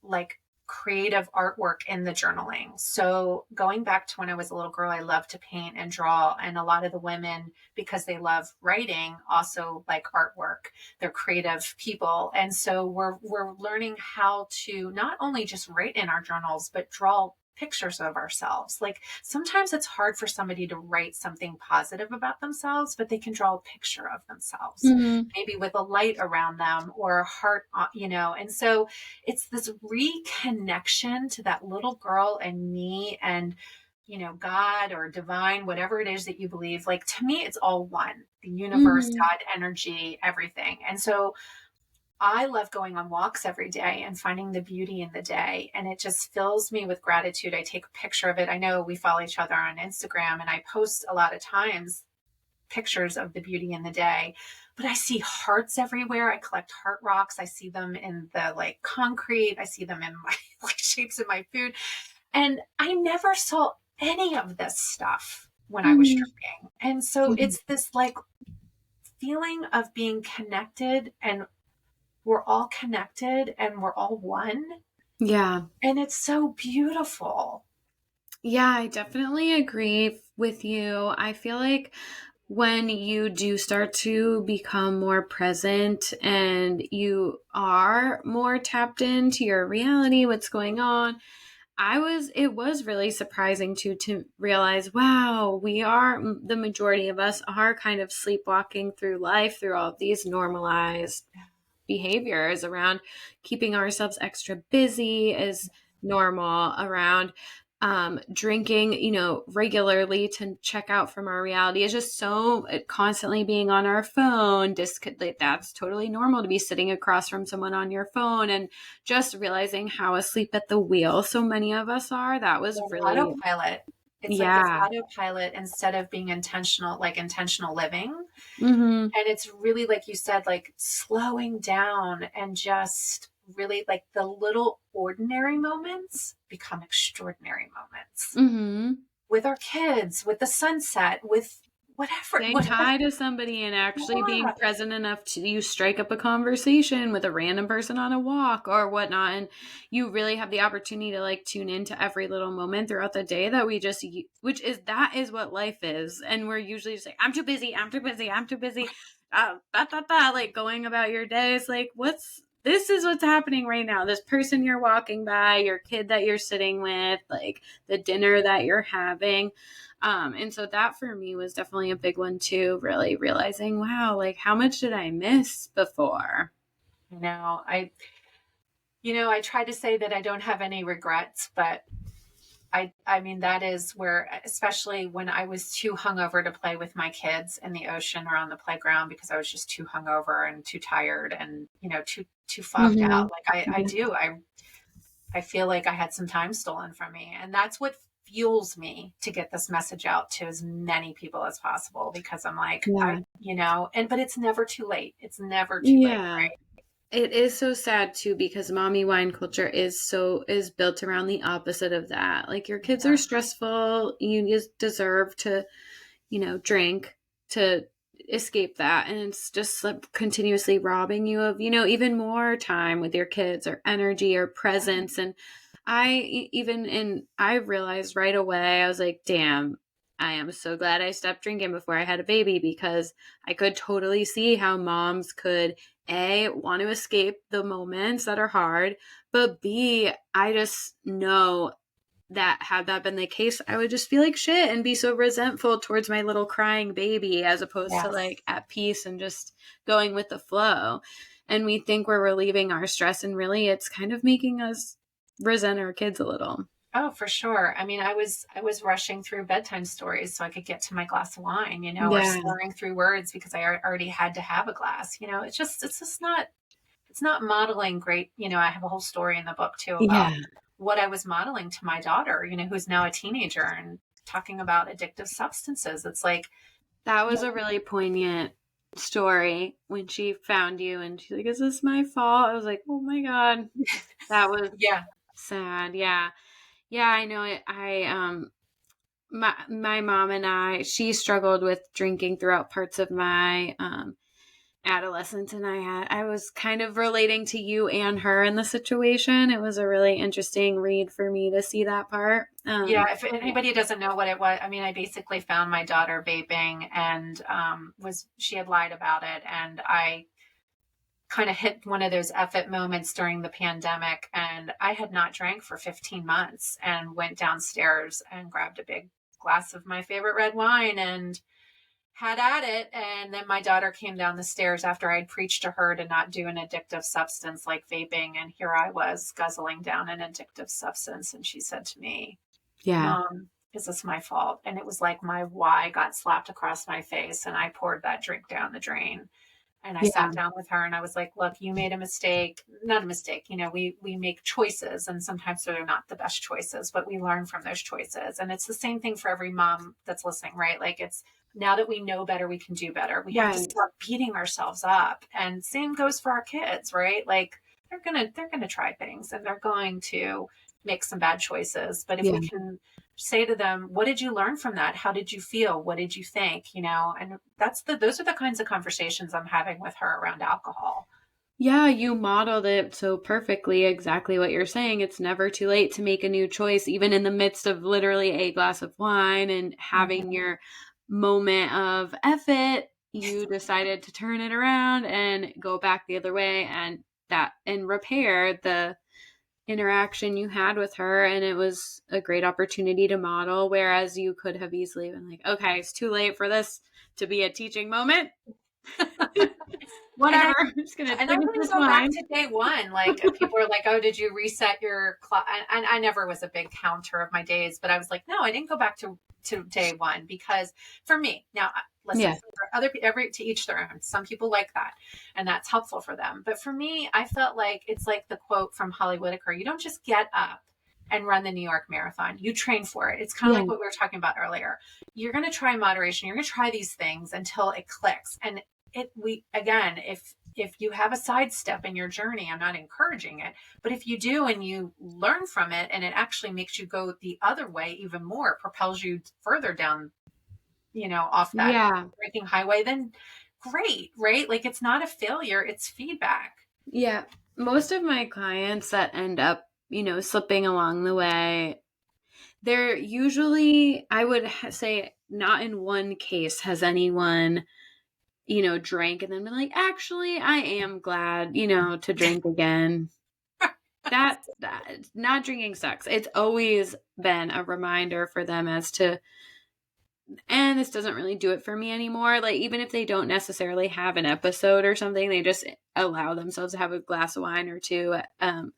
like creative artwork in the journaling. So going back to when I was a little girl, I loved to paint and draw. And a lot of the women, because they love writing, also like artwork. They're creative people. And so we're learning how to not only just write in our journals, but draw pictures of ourselves. Like sometimes it's hard for somebody to write something positive about themselves, but they can draw a picture of themselves, Mm-hmm. maybe with a light around them or a heart, and so it's this reconnection to that little girl and me and, God or divine, whatever it is that you believe. Like to me, it's all one, the universe, Mm-hmm. God, energy, everything. And so I love going on walks every day and finding the beauty in the day. And it just fills me with gratitude. I take a picture of it. I know we follow each other on Instagram, and I post a lot of times pictures of the beauty in the day, but I see hearts everywhere. I collect heart rocks. I see them in the like concrete. I see them in my like shapes in my food. And I never saw any of this stuff when I was Mm-hmm. drinking. And so it's this like feeling of being connected, and we're all connected and we're all one. Yeah. And it's so beautiful. Yeah, I definitely agree with you. I feel like when you do start to become more present and you are more tapped into your reality, what's going on, it was really surprising to realize, wow, the majority of us are kind of sleepwalking through life through all of these normalized behaviors around keeping ourselves extra busy is normal, around drinking, regularly to check out from our reality is just so constantly being on our phone. That's totally normal to be sitting across from someone on your phone, and just realizing how asleep at the wheel so many of us are. That was The really, autopilot. It's like this yeah. autopilot instead of being intentional, like intentional living. Mm-hmm. And it's really, like you said, like slowing down and just really like the little ordinary moments become extraordinary moments Mm-hmm. with our kids, with the sunset, with Saying whatever. hi to somebody and actually being Yeah. present enough to you strike up a conversation with a random person on a walk or whatnot. And you really have the opportunity to like tune into every little moment throughout the day that that is what life is. And we're usually just like, I'm too busy, I'm too busy, I'm too busy. Like going about your day is like, this is what's happening right now. This person you're walking by, your kid that you're sitting with, like the dinner that you're having. And so that for me was definitely a big one too, really realizing, wow, like how much did I miss before? No, I try to say that I don't have any regrets, but I mean, that is where, especially when I was too hungover to play with my kids in the ocean or on the playground because I was just too hungover and too tired and, too fogged Mm-hmm. out. Like I feel like I had some time stolen from me. And that's what fuels me to get this message out to as many people as possible, because I'm like, Yeah. but it's never too late. It's never too late. Yeah. It is so sad too because mommy wine culture is built around the opposite of that. Like your kids are Yeah. stressful, you just deserve to, drink to escape that, and it's just like continuously robbing you of, even more time with your kids or energy or presence. And I realized right away, I was like, damn, I am so glad I stopped drinking before I had a baby, because I could totally see how moms could A, want to escape the moments that are hard, but B, I just know that had that been the case, I would just feel like shit and be so resentful towards my little crying baby as opposed to Yes. like at peace and just going with the flow. And we think we're relieving our stress, and really it's kind of making us resent our kids a little. Oh, for sure. I mean, I was rushing through bedtime stories so I could get to my glass of wine, or Yeah. slurring through words because I already had to have a glass. It's just not it's not modeling great. I have a whole story in the book too about Yeah. what I was modeling to my daughter, who's now a teenager and talking about addictive substances. It's like, That you was a really poignant story when she found you and she's like, "Is this my fault?" I was like, "Oh my God." That was yeah, sad. Yeah. Yeah, I know it. My mom and she struggled with drinking throughout parts of my adolescence, and I was kind of relating to you and her in the situation. It was a really interesting read for me to see that part. yeah. If anybody doesn't know what it was, I mean, I basically found my daughter vaping, and she had lied about it, and I kind of hit one of those F it moments during the pandemic. And I had not drank for 15 months and went downstairs and grabbed a big glass of my favorite red wine and had at it. And then my daughter came down the stairs after I'd preached to her to not do an addictive substance like vaping. And here I was guzzling down an addictive substance. And she said to me, Yeah. "Mom, is this my fault?" And it was like my why got slapped across my face. And I poured that drink down the drain. And I Yeah. sat down with her and I was like, "Look, you made a mistake, not a mistake. We make choices, and sometimes they're not the best choices, but we learn from those choices." And it's the same thing for every mom that's listening, right? Like, it's now that we know better, we can do better. We have to Right. stop beating ourselves up. And same goes for our kids, right? Like, they're gonna try things and they're going to make some bad choices. But if Yeah. we can say to them, "What did you learn from that? How did you feel? What did you think?" And those are the kinds of conversations I'm having with her around alcohol. Yeah, you modeled it so perfectly, exactly what you're saying. It's never too late to make a new choice, even in the midst of literally a glass of wine and having Mhm. your moment of F it. You decided to turn it around and go back the other way and repair the interaction you had with her. And it was a great opportunity to model, whereas you could have easily been like, okay, it's too late for this to be a teaching moment. And Whatever. I I'm just going to and I drink wouldn't this go back wine. to day one. Like, people are like, "Oh, did you reset your clock?" And I never was a big counter of my days, but I was like, "No, I didn't go back to day one," because for me, now listen, Yeah. for other every to each their own. Some people like that, and that's helpful for them. But for me, I felt like it's like the quote from Holly Whitaker: "You don't just get up and run the New York Marathon. You train for it." It's kind of Yeah. like what we were talking about earlier. You're going to try moderation. You're going to try these things until it clicks. And we again, if you have a sidestep in your journey, I'm not encouraging it, but if you do and you learn from it and it actually makes you go the other way even more, it propels you further down, off that Yeah. breaking highway, then great, right? Like, it's not a failure, it's feedback. Yeah. Most of my clients that end up, slipping along the way, they're usually, I would say, not in one case has anyone, drank and then been like, actually, I am glad, to drink again. That not drinking sucks. It's always been a reminder for them as to, and this doesn't really do it for me anymore. Like, even if they don't necessarily have an episode or something, they just allow themselves to have a glass of wine or two at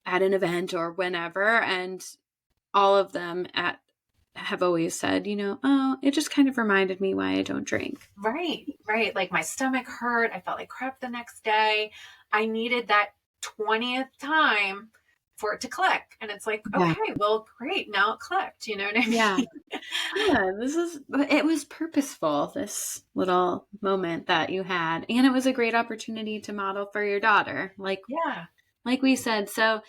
an event or whenever. And all of them have always said, oh, it just kind of reminded me why I don't drink. Right. Like, my stomach hurt, I felt like crap the next day, I needed that 20th time for it to click. And it's like, Yeah. okay, well, great, now it clicked, you know what I mean? Yeah. Yeah. It was purposeful, this little moment that you had. And it was a great opportunity to model for your daughter, Yeah. like we said. So,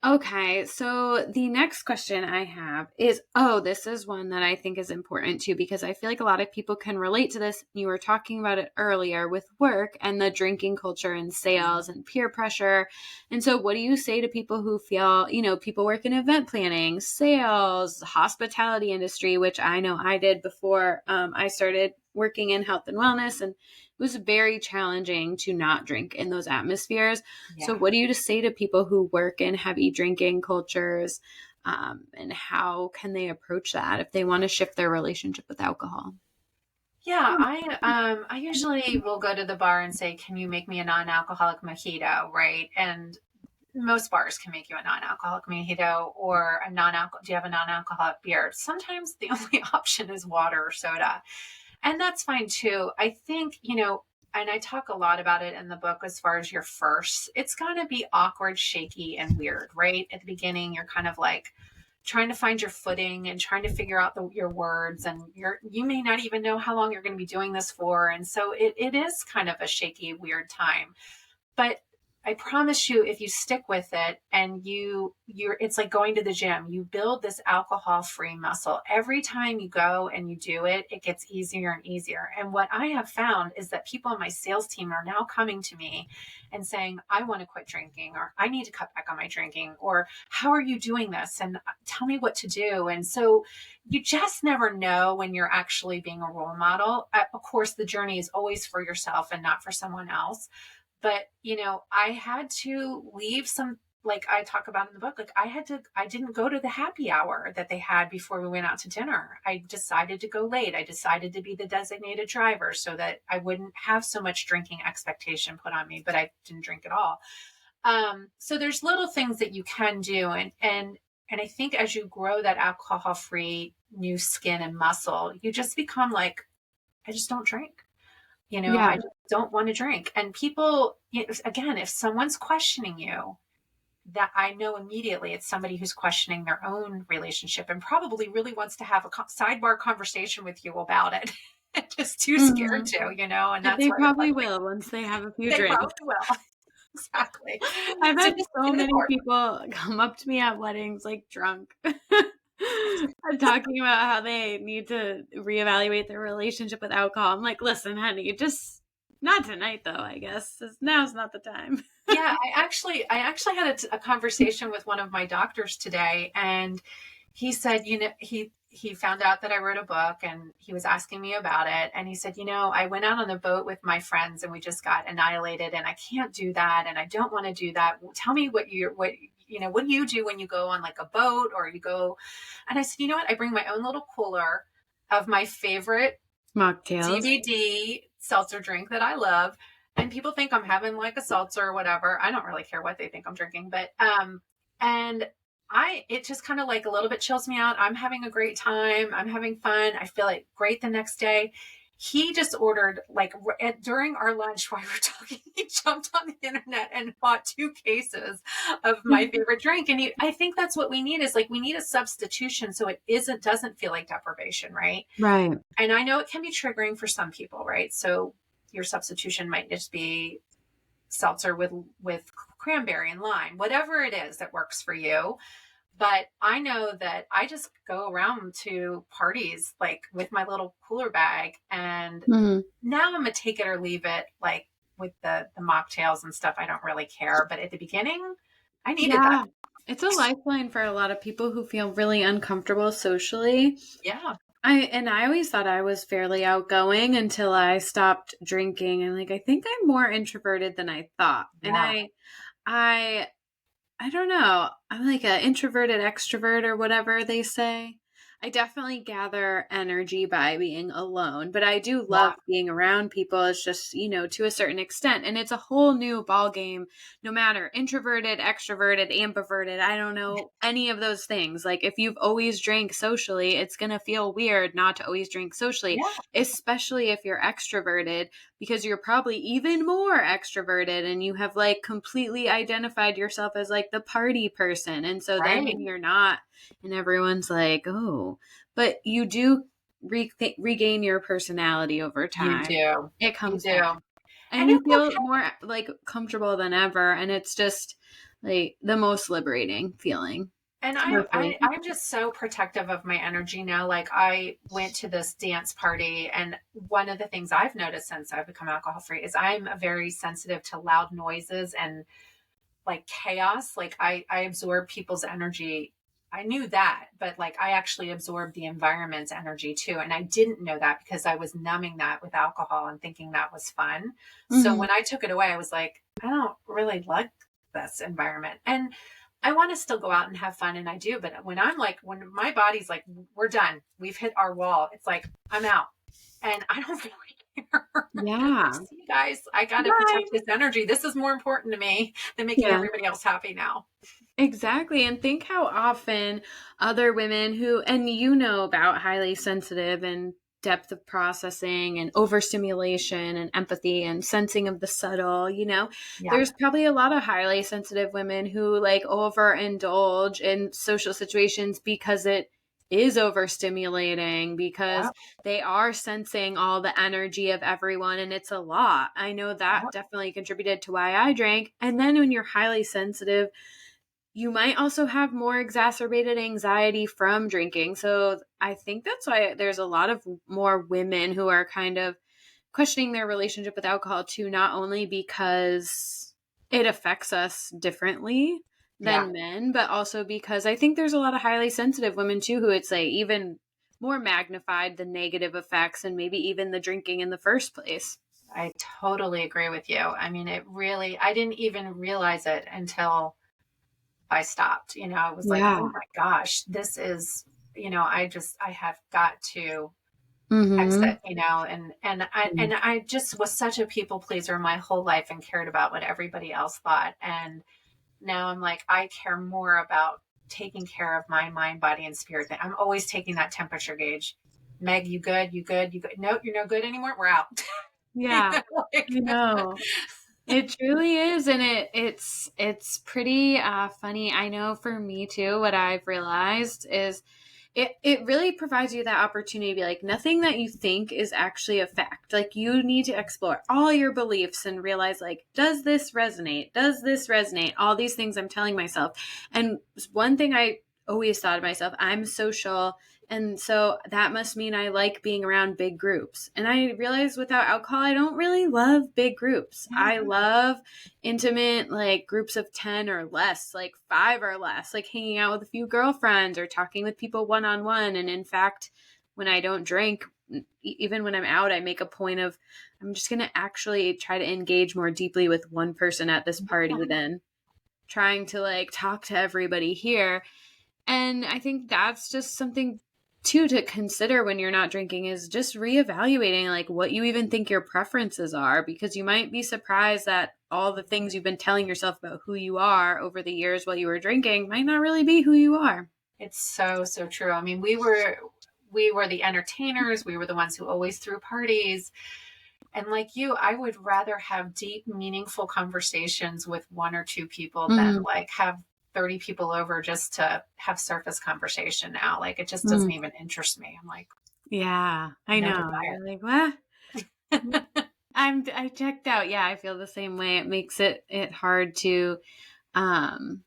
okay, so the next question I have is, this is one that I think is important too, because I feel like a lot of people can relate to this. You were talking about it earlier with work and the drinking culture and sales and peer pressure. And so what do you say to people who feel, people work in event planning, sales, hospitality industry, which I know I did before I started working in health and wellness, and it was very challenging to not drink in those atmospheres. So Yeah. what do you just say to people who work in heavy drinking cultures, and how can they approach that if they want to shift their relationship with alcohol? Yeah, I usually will go to the bar and say, "Can you make me a non-alcoholic mojito?" Right? And most bars can make you a non-alcoholic mojito or a non-alcohol. Do you have a non-alcoholic beer? Sometimes the only option is water or soda, and that's fine too. I think, and I talk a lot about it in the book as far as your first. It's gonna be awkward, shaky, and weird, right? At the beginning, you're kind of like trying to find your footing and trying to figure out your words, and you may not even know how long you're going to be doing this for, and so it is kind of a shaky, weird time. But I promise you, if you stick with it and it's like going to the gym. You build this alcohol-free muscle. Every time you go and you do it, it gets easier and easier. And what I have found is that people on my sales team are now coming to me and saying, I want to quit drinking, or I need to cut back on my drinking, or how are you doing this? And tell me what to do. And so you just never know when you're actually being a role model. Of course, the journey is always for yourself and not for someone else. But, I had to leave some, like I talk about in the book, like I didn't go to the happy hour that they had before we went out to dinner. I decided to go late. I decided to be the designated driver so that I wouldn't have so much drinking expectation put on me, but I didn't drink at all. So there's little things that you can do. And I think as you grow that alcohol free new skin and muscle, you just become like, I just don't drink. Yeah. I just don't want to drink. And people, again, if someone's questioning you, that I know immediately it's somebody who's questioning their own relationship and probably really wants to have a sidebar conversation with you about it. Just too scared Mhm. to, and that's They why it's probably like, will once they have a few they drinks. probably will. Exactly. I've So had just so in the many court. people come up to me at weddings, like, drunk, and talking about how they need to reevaluate their relationship with alcohol. I'm like, "Listen, honey, just not tonight, though, I guess. Now's not the time." Yeah, I actually had a conversation with one of my doctors today, and he said, he found out that I wrote a book, and he was asking me about it, and he said, I went out on a boat with my friends, and we just got annihilated, and I can't do that, and I don't want to do that. Tell me what do you do when you go on like a boat or you go? And I said, you know what? I bring my own little cooler of my favorite Mocktails. CBD seltzer drink that I love. And people think I'm having like a seltzer or whatever. I don't really care what they think I'm drinking, but and it just kind of like a little bit chills me out. I'm having a great time. I'm having fun. I feel like great the next day. He just ordered like during our lunch while we were talking, he jumped on the internet and bought 2 cases of my favorite drink. And I think that's what we need, is like we need a substitution so it doesn't feel like deprivation, right? Right. And I know it can be triggering for some people, right? So your substitution might just be seltzer with cranberry and lime, whatever it is that works for you. But I know that I just go around to parties like with my little cooler bag, and Mhm. now I'm a take it or leave it, like with the mocktails and stuff. I don't really care. But at the beginning, I needed that. Yeah. It's a lifeline for a lot of people who feel really uncomfortable socially. Yeah. I always thought I was fairly outgoing until I stopped drinking, and like I think I'm more introverted than I thought. And Yeah. I I don't know. I'm like an introverted extrovert or whatever they say. I definitely gather energy by being alone, but I do love Yeah. being around people. It's just, to a certain extent. And it's a whole new ball game, no matter introverted, extroverted, ambiverted. I don't know any of those things. Like if you've always drank socially, it's going to feel weird not to always drink socially, Yeah. especially if you're extroverted, because you're probably even more extroverted and you have like completely identified yourself as like the party person. And so then Right. when you're not, and everyone's like, oh, but you do regain your personality over You time. do. It You comes do. back and And you it's feel okay. more like comfortable than ever. And it's just like the most liberating feeling. And Truthfully. I'm just so protective of my energy now. Like I went to this dance party, and one of the things I've noticed since I've become alcohol free is I'm very sensitive to loud noises and like chaos. Like I absorb people's energy I knew that, but like I actually absorbed the environment's energy too. And I didn't know that because I was numbing that with alcohol and thinking that was fun. So Mhm. when I took it away, I was like, I don't really like this environment. And I want to still go out and have fun, and I do. But when I'm like, when my body's like, we're done, we've hit our wall, it's like, I'm out. And I don't really care. Like, Yeah. see you guys, I got to protect Right. this energy. This is more important to me than making Yeah. everybody else happy now. Exactly. And think how often other women who, and you know about highly sensitive and depth of processing and overstimulation and empathy and sensing of the subtle, Yeah. there's probably a lot of highly sensitive women who like overindulge in social situations because it is overstimulating, because Yeah. they are sensing all the energy of everyone and it's a lot. I know that Yeah. definitely contributed to why I drank. And then when you're highly sensitive, you might also have more exacerbated anxiety from drinking. So I think that's why there's a lot of more women who are kind of questioning their relationship with alcohol too, not only because it affects us differently Yeah. than men, but also because I think there's a lot of highly sensitive women too who it's like even more magnified the negative effects and maybe even the drinking in the first place. I totally agree with you. I mean, it really, I didn't even realize it until I stopped. I was like, oh Yeah. my gosh, this is, I have got to Mhm. exit, and I just was such a people pleaser my whole life and cared about what everybody else thought. And now I'm like, I care more about taking care of my mind, body, and spirit. I'm always taking that temperature gauge. Meg, you good? You good? You good? No, you're no good anymore. We're out. Yeah. Like, I know. It truly is, and it's pretty funny. I know for me too, what I've realized is it really provides you that opportunity to be like, nothing that you think is actually a fact. Like you need to explore all your beliefs and realize like, does this resonate? Does this resonate? All these things I'm telling myself. And one thing I always thought of myself, I'm social, and so that must mean I like being around big groups. And I realized without alcohol, I don't really love big groups. I yeah, love intimate, like groups of 10 or less, like 5 or less, like hanging out with a few girlfriends or talking with people one on one. And in fact, when I don't drink, even when I'm out, I make a point of, I'm just going to actually try to engage more deeply with one person at this party than trying to like talk to everybody here. And I think that's just something too to consider when you're not drinking, is just reevaluating like what you even think your preferences are, because you might be surprised that all the things you've been telling yourself about who you are over the years while you were drinking might not really be who you are. it's so, so true. I mean, we were the entertainers. We were the ones who always threw parties. And like you, I would rather have deep, meaningful conversations with one or two people than Mm-hmm. like have 30 people over just to have surface conversation now. Like it just doesn't even interest me. I'm like, Yeah, I no know. desire. You're like, what? I checked out. Yeah, I feel the same way. It makes it hard to um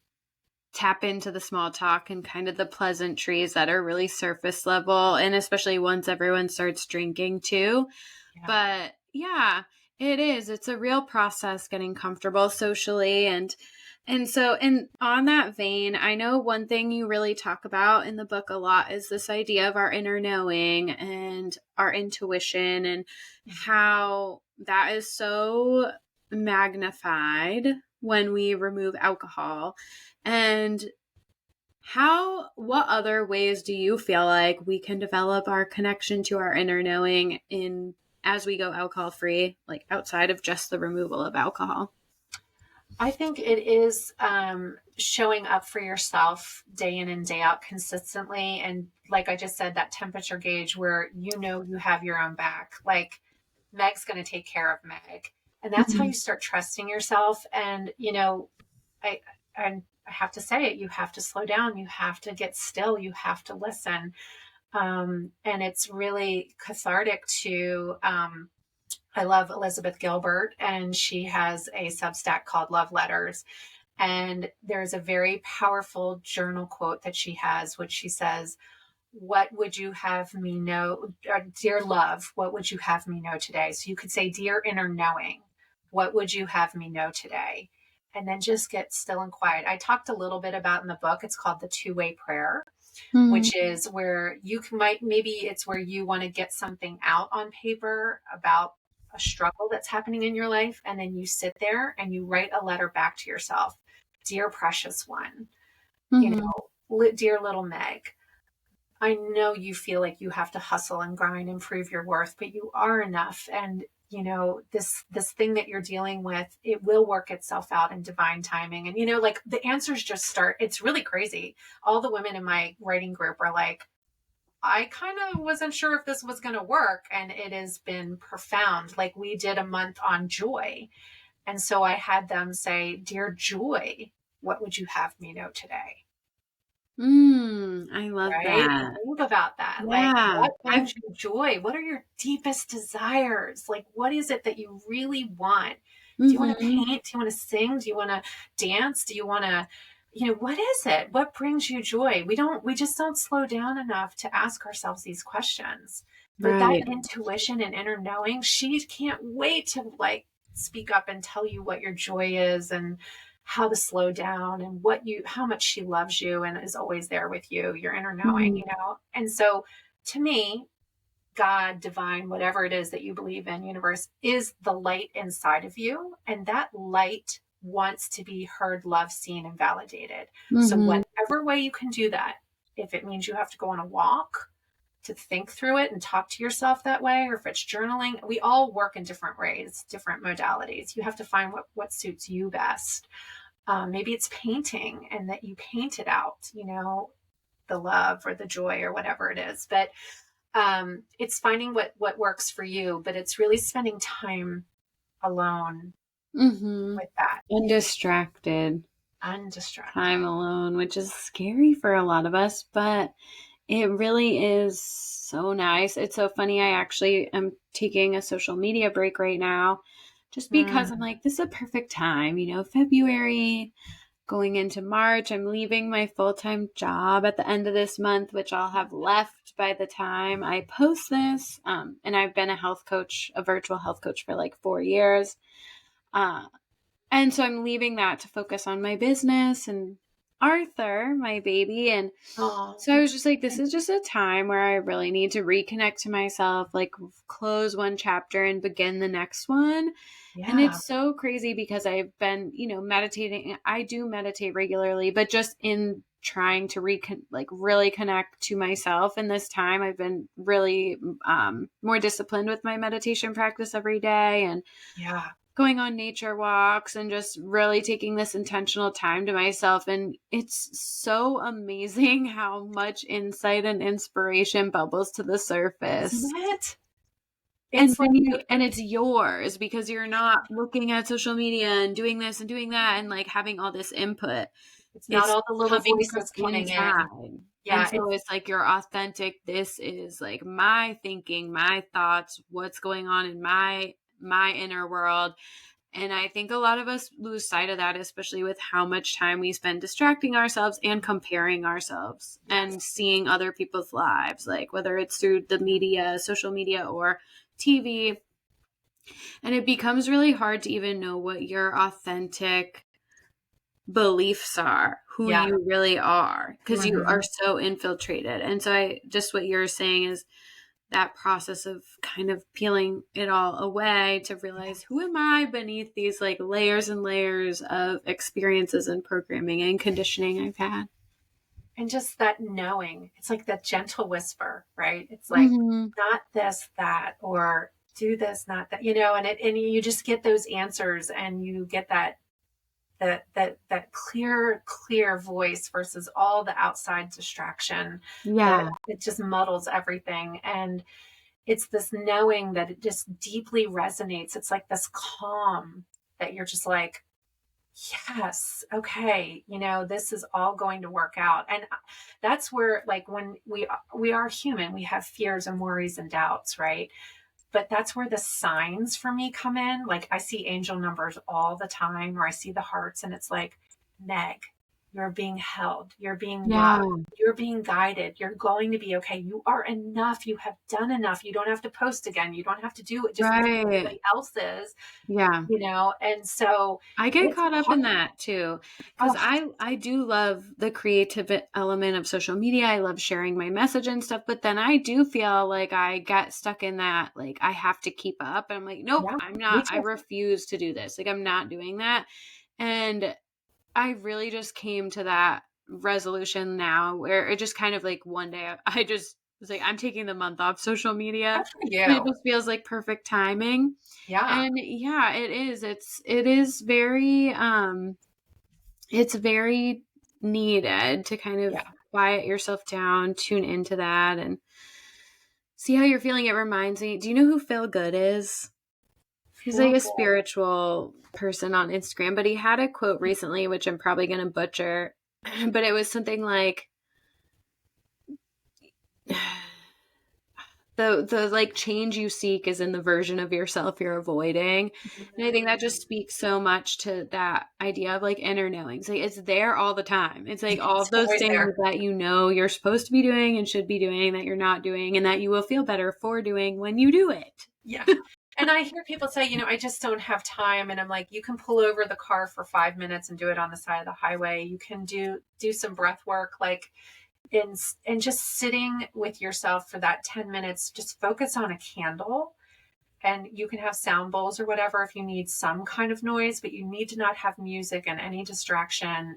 tap into the small talk and kind of the pleasantries that are really surface level, and especially once everyone starts drinking too. Yeah. But yeah, it is. It's a real process getting comfortable socially, and so, and on that vein, I know one thing you really talk about in the book a lot is this idea of our inner knowing and our intuition, and how that is so magnified when we remove alcohol. And what other ways do you feel like we can develop our connection to our inner knowing in as we go alcohol free, like outside of just the removal of alcohol? I think it is showing up for yourself day in and day out consistently. And like I just said, that temperature gauge where you have your own back. Like Meg's going to take care of Meg. And that's how Mhm. you start trusting yourself. And, I, I have to say it, you have to slow down. You have to get still. You have to listen. And it's really cathartic to, I love Elizabeth Gilbert, and she has a Substack called Love Letters. And there's a very powerful journal quote that she has, which she says, what would you have me know, dear love, what would you have me know today? So you could say, dear inner knowing, what would you have me know today? and then just get still and quiet. I talked a little bit about in the book, it's called the two-way prayer, Mm-hmm. which is where you can maybe it's where you want to get something out on paper about a struggle that's happening in your life. And then you sit there and you write a letter back to yourself. Dear precious one, you Mm-hmm. know, dear little Meg, I know you feel like you have to hustle and grind and prove your worth, but you are enough. And you know, this thing that you're dealing with, it will work itself out in divine timing. And you know, like the answers just start. It's really crazy. All the women in my writing group are like, I kind of wasn't sure if this was going to work, and it has been profound. Like we did a month on joy, and so I had them say, "Dear Joy, what would you have me know today?" I love Right? that. Think about that. Like, Yeah. what brings you joy? What are your deepest desires? Like, what is it that you really want? Do you want to Mm-hmm. paint? Do you want to sing? Do you want to dance? Do you want to, you know, what is it? What brings you joy? We just don't slow down enough to ask ourselves these questions. But that Right. intuition and inner knowing, she can't wait to like speak up and tell you what your joy is and how to slow down and how much she loves you and is always there with you, your inner knowing, Mm-hmm. you know? And so to me, God, divine, whatever it is that you believe in, universe, is the light inside of you. And that light wants to be heard, loved, seen, and validated. So, Mm-hmm. whatever way you can do that, if it means you have to go on a walk to think through it and talk to yourself that way, or if it's journaling, we all work in different ways, different modalities. You have to find what suits you best. Maybe it's painting and that you paint it out, you know, the love or the joy or whatever it is. But it's finding what works for you, but it's really spending time alone Mm-hmm. with that, Undistracted time undistracted. alone, which is scary for a lot of us, but it really is so nice. It's so funny. I actually am taking a social media break right now just because I'm Mm, like, this is a perfect time, February going into March. I'm leaving my full time job at the end of this month, which I'll have left by the time I post this. And I've been a health coach, a virtual health coach for like 4 years. Uh, and so I'm leaving that to focus on my business and Arthur, my baby. And oh, so I was just like, this is just a time where I really need to reconnect to myself, like close one chapter and begin the next one. And yeah. it's so crazy because I've been, meditating. I do meditate regularly, but just in trying to really connect to myself in this time, I've been really more disciplined with my meditation practice every day and Yeah. going on nature walks and just really taking this intentional time to myself. And it's so amazing how much insight and inspiration bubbles to the surface. Isn't it? And It's like, then and it's yours because you're not looking at social media and doing this and doing that and like having all this input. it's not It's all the little coming from voices coming in. inside. And Yeah. so it's like you're authentic. This is like my thinking, my thoughts, what's going on in my inner world. And I think a lot of us lose sight of that, especially with how much time we spend distracting ourselves and comparing ourselves Yes. and seeing other people's lives, like whether it's through the media, social media, or TV. And it becomes really hard to even know what your authentic beliefs are, who Yeah. you really are, because you Hmm. are so infiltrated. And so what you're saying is that process of kind of peeling it all away to realize who am I beneath these like layers and layers of experiences and programming and conditioning I've had. And just that knowing, it's like that gentle whisper, right? It's like Mm-hmm. not this, that, or do this, not that, you know, and you just get those answers and you get that clear voice versus all the outside distraction that Yeah. it just muddles everything. And it's this knowing that it just deeply resonates. It's like this calm that you're just like, yes, okay, you know, this is all going to work out. And that's where, like, when we are human, we have fears and worries and doubts, right? But that's where the signs for me come in. Like I see angel numbers all the time, or I see the hearts, and it's like, Meg, You're being held. You're being Yeah. loved. You're being guided. You're going to be okay. You are enough. You have done enough. You don't have to post again. You don't have to do it just because Right. everybody else is, Yeah. and so I get it's caught up hard. in that too, because Oh, I do love the creative element of social media. I love sharing my message and stuff, but then I do feel like I get stuck in that, like I have to keep up. And I'm like, nope, yeah, I'm me not. I too. refuse to do this. Like I'm not doing that. And I really just came to that resolution now where it just kind of like one day I just was like, I'm taking the month off social media. Good for And it you. just feels like perfect timing. Yeah, And yeah, it is. It is very it's very needed to kind of yeah, quiet yourself down, tune into that and see how you're feeling. It reminds me, do you know who Phil Good is? He's like feel a good. spiritual person on Instagram, but he had a quote recently, which I'm probably going to butcher, but it was something like the like change you seek is in the version of yourself you're avoiding. And I think that just speaks so much to that idea of like inner knowing. It's like it's there all the time. It's like all of It's those always things there. that you're supposed to be doing and should be doing that you're not doing and that you will feel better for doing when you do it. Yeah. And I hear people say, I just don't have time. And I'm like, you can pull over the car for 5 minutes and do it on the side of the highway. You can do some breath work, like and just sitting with yourself for that 10 minutes, just focus on a candle. And you can have sound bowls or whatever if you need some kind of noise, but you need to not have music and any distraction,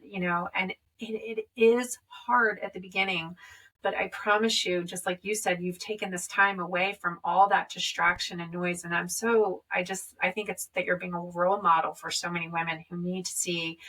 and it is hard at the beginning. But I promise you, just like you said, you've taken this time away from all that distraction and noise. And I think it's that you're being a role model for so many women who need to see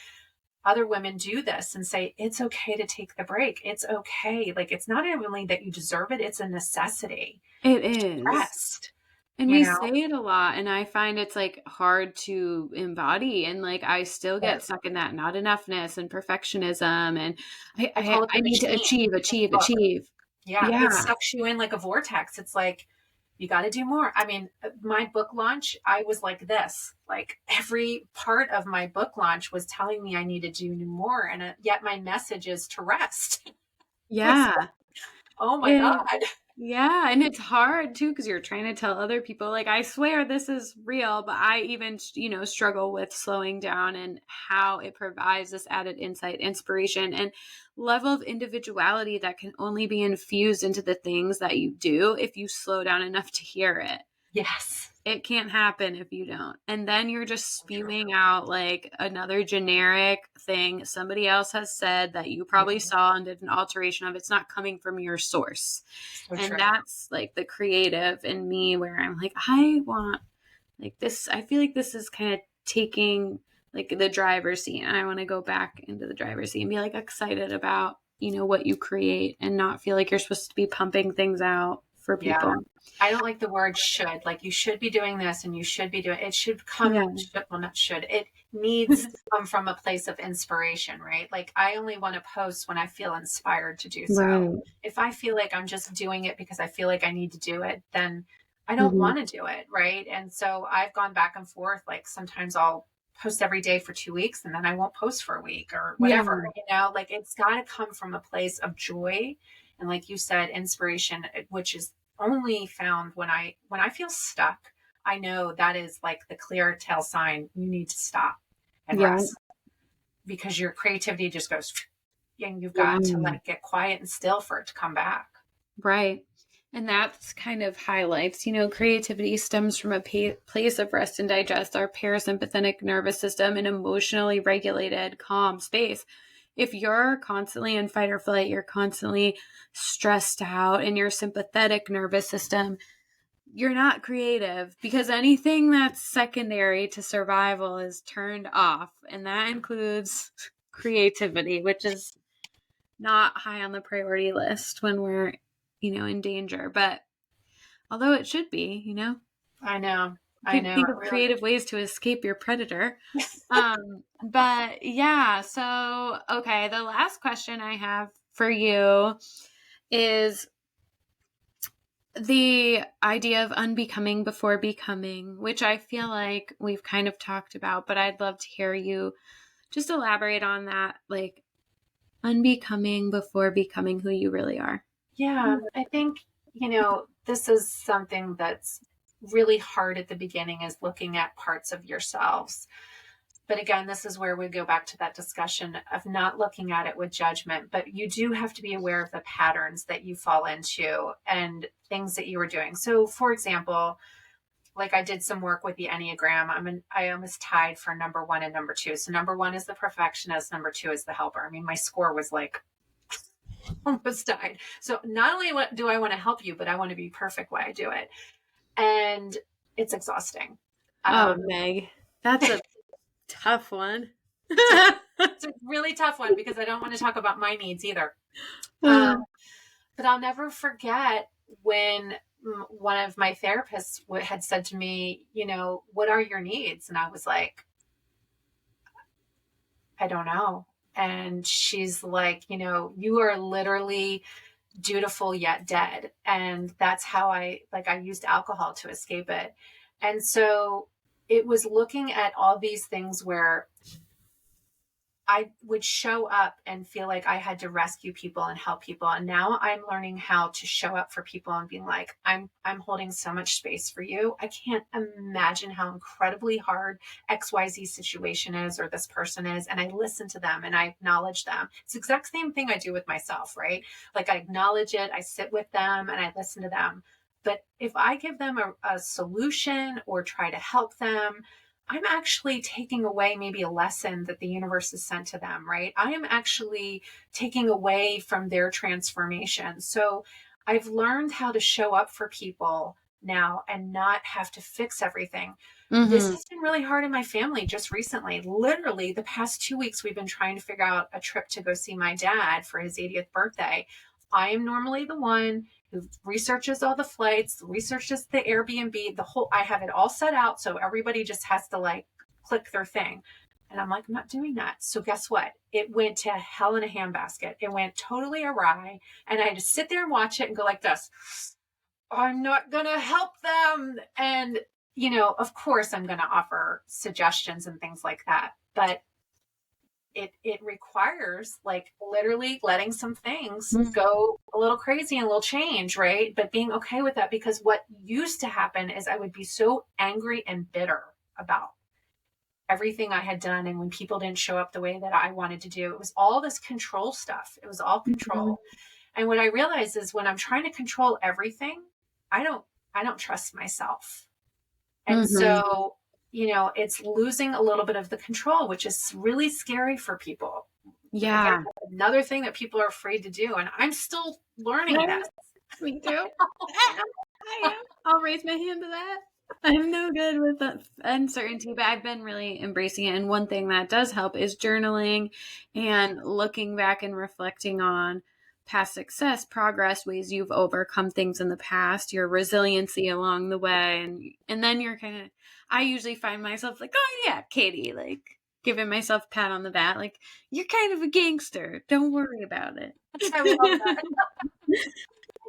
other women do this and say, it's okay to take the break. It's okay. Like, it's not only that you deserve it, it's a necessity. It is. Rest, And you we know? say it a lot, and I find it's like hard to embody. And like I still get stuck in that not enoughness and perfectionism, and I call it I the need to machine achieve, in the achieve, book. achieve. Yeah, it Yeah, sucks you in like a vortex. It's like, you got to do more. I mean, my book launch, I was like this. Like every part of my book launch was telling me I needed to do more. And yet my message is to rest. It was like, yeah. oh my God. And yeah, and it's hard too because you're trying to tell other people, like, I swear this is real, but I even, struggle with slowing down and how it provides this added insight, inspiration, and level of individuality that can only be infused into the things that you do if you slow down enough to hear it. Yes. It can't happen if you don't. And then you're just So true. spewing out like another generic thing somebody else has said that you probably Yeah, saw and did an alteration of. It's not coming from your source. so And true. that's like the creative in me where I'm like, I want like this. I feel like this is kind of taking like the driver's seat. And I want to go back into the driver's seat and be like excited about, what you create and not feel like you're supposed to be pumping things out for Yeah. people. I don't like the word should. Like, you should be doing this and you should be doing it. Should come, Yeah. well, not should. It needs to come from a place of inspiration, right? Like, I only want to post when I feel inspired to do so. Right. If I feel like I'm just doing it because I feel like I need to do it, then I don't Hmm. want to do it, right? And so I've gone back and forth. Like, sometimes I'll post every day for 2 weeks and then I won't post for a week or Yeah. whatever, like it's got to come from a place of joy. And like you said, inspiration, which is only found when I feel stuck. I know that is like the clear tell sign you need to stop and Yeah. rest, because your creativity just goes and you've Yeah. got to let it get quiet and still for it to come back. Right. And that's kind of highlights, creativity stems from a place of rest and digest, our parasympathetic nervous system, an emotionally regulated, calm space. If you're constantly in fight or flight, you're constantly stressed out in your sympathetic nervous system, you're not creative because anything that's secondary to survival is turned off. And that includes creativity, which is not high on the priority list when we're, in danger. But although it should be, I know. you I could know think it of really creative ways to escape your predator. But yeah, so okay, the last question I have for you is the idea of unbecoming before becoming, which I feel like we've kind of talked about, but I'd love to hear you just elaborate on that. Like, unbecoming before becoming who you really are. Yeah, I think, this is something that's really hard at the beginning, is looking at parts of yourselves. But again, this is where we go back to that discussion of not looking at it with judgment, but you do have to be aware of the patterns that you fall into and things that you were doing. So for example, like I did some work with the Enneagram. I almost tied for number 1 and number 2. So number 1 is the perfectionist, number 2 is the helper. I mean, my score was like almost died. So not only do I want to help you, but I want to be perfect while I do it. And it's exhausting. Oh, Meg, that's a tough one. It's a really tough one because I don't want to talk about my needs either. But I'll never forget when one of my therapists had said to me, what are your needs? And I was like, I don't know. And she's like, you are literally dutiful yet dead. And that's how I used alcohol to escape it. And so it was looking at all these things where I would show up and feel like I had to rescue people and help people. And now I'm learning how to show up for people and being like, I'm holding so much space for you. I can't imagine how incredibly hard XYZ situation is, or this person is. And I listen to them and I acknowledge them. It's the exact same thing I do with myself, right? Like I acknowledge it, I sit with them and I listen to them. But if I give them a solution or try to help them, I'm actually taking away maybe a lesson that the universe has sent to them, right? I am actually taking away from their transformation. So I've learned how to show up for people now and not have to fix everything. Mm-hmm. This has been really hard in my family just recently. Literally, the past 2 weeks, we've been trying to figure out a trip to go see my dad for his 80th birthday. I am normally the one who researches all the flights, researches the Airbnb, I have it all set out. So everybody just has to click their thing. And I'm like, I'm not doing that. So guess what? It went to hell in a handbasket. It went totally awry. And I had to sit there and watch it and go like this. I'm not going to help them. And, of course I'm going to offer suggestions and things like that. But it requires literally letting some things go a little crazy and a little change, right? But being okay with that, because what used to happen is I would be so angry and bitter about everything I had done. And when people didn't show up the way that I wanted to do, it was all this control stuff. It was all control. Mm-hmm. And what I realized is when I'm trying to control everything, I don't trust myself. And so it's losing a little bit of the control, which is really scary for people. Yeah. Again, another thing that people are afraid to do. And I'm still learning this. Me too. I am. I'll raise my hand to that. I'm no good with the uncertainty, but I've been really embracing it. And one thing that does help is journaling and looking back and reflecting on past success, progress, ways you've overcome things in the past, your resiliency along the way. And then you're kind of, I usually find myself like, oh yeah, Katie, giving myself a pat on the back, you're kind of a gangster. Don't worry about it. I love that.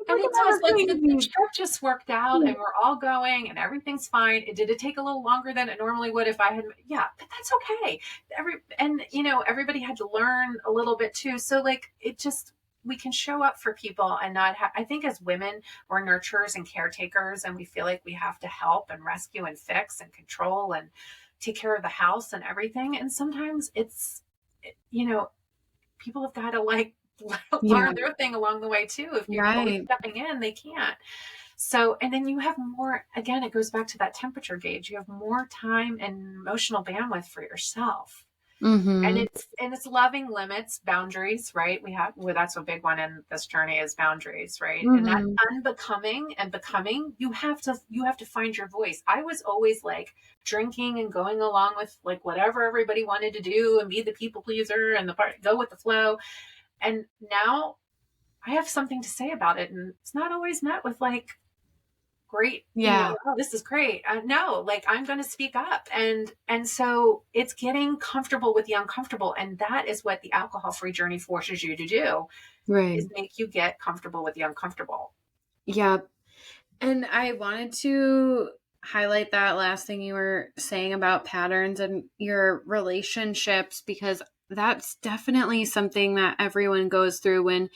And it does, the trip just worked out and we're all going and everything's fine. Did it take a little longer than it normally would if I had, yeah, but that's okay. Everybody had to learn a little bit too. So we can show up for people and not have, I think as women, we're nurturers and caretakers and we feel like we have to help and rescue and fix and control and take care of the house and everything. And sometimes people have got to learn their thing along the way too. If you're always stepping in, they can't. So, and then you have more, again, it goes back to that temperature gauge. You have more time and emotional bandwidth for yourself. Mm-hmm. And it's loving limits, boundaries, right? That's a big one in this journey is boundaries, right? Mm-hmm. And that unbecoming and becoming, you have to find your voice. I was always drinking and going along with whatever everybody wanted to do and be the people pleaser and go with the flow. And now I have something to say about it. And it's not always met with great. Yeah. Oh, this is great. No, I'm going to speak up. And so it's getting comfortable with the uncomfortable. And that is what the alcohol-free journey forces you to do, right? Is make you get comfortable with the uncomfortable. Yeah. And I wanted to highlight that last thing you were saying about patterns and your relationships, because that's definitely something that everyone goes through. When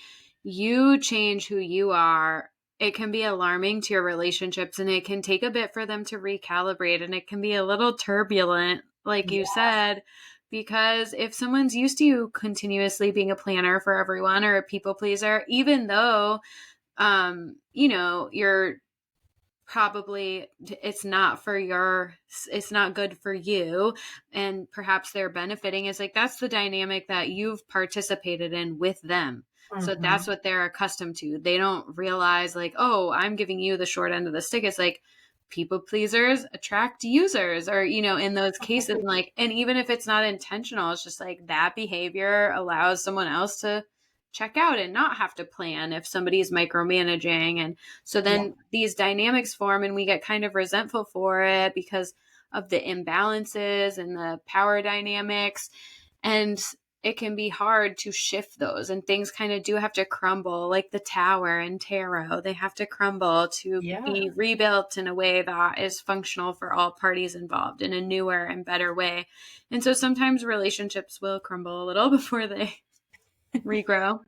you change who you are, it can be alarming to your relationships, and it can take a bit for them to recalibrate, and it can be a little turbulent, like you Yeah. said, because if someone's used to you continuously being a planner for everyone or a people pleaser, even though you're probably, it's not good for you, and perhaps they're benefiting, is like, that's the dynamic that you've participated in with them. So that's Hmm. what they're accustomed to. They don't realize, like, oh, I'm giving you the short end of the stick. It's like, people pleasers attract users, or in those cases, like, and even if it's not intentional, it's just like that behavior allows someone else to check out and not have to plan if somebody's micromanaging. And so Yeah. then these dynamics form, and we get kind of resentful for it because of the imbalances and the power dynamics. And it can be hard to shift those, and things kind of do have to crumble, like the tower and tarot. They have to crumble to Yeah. be rebuilt in a way that is functional for all parties involved in a newer and better way. And so sometimes relationships will crumble a little before they regrow.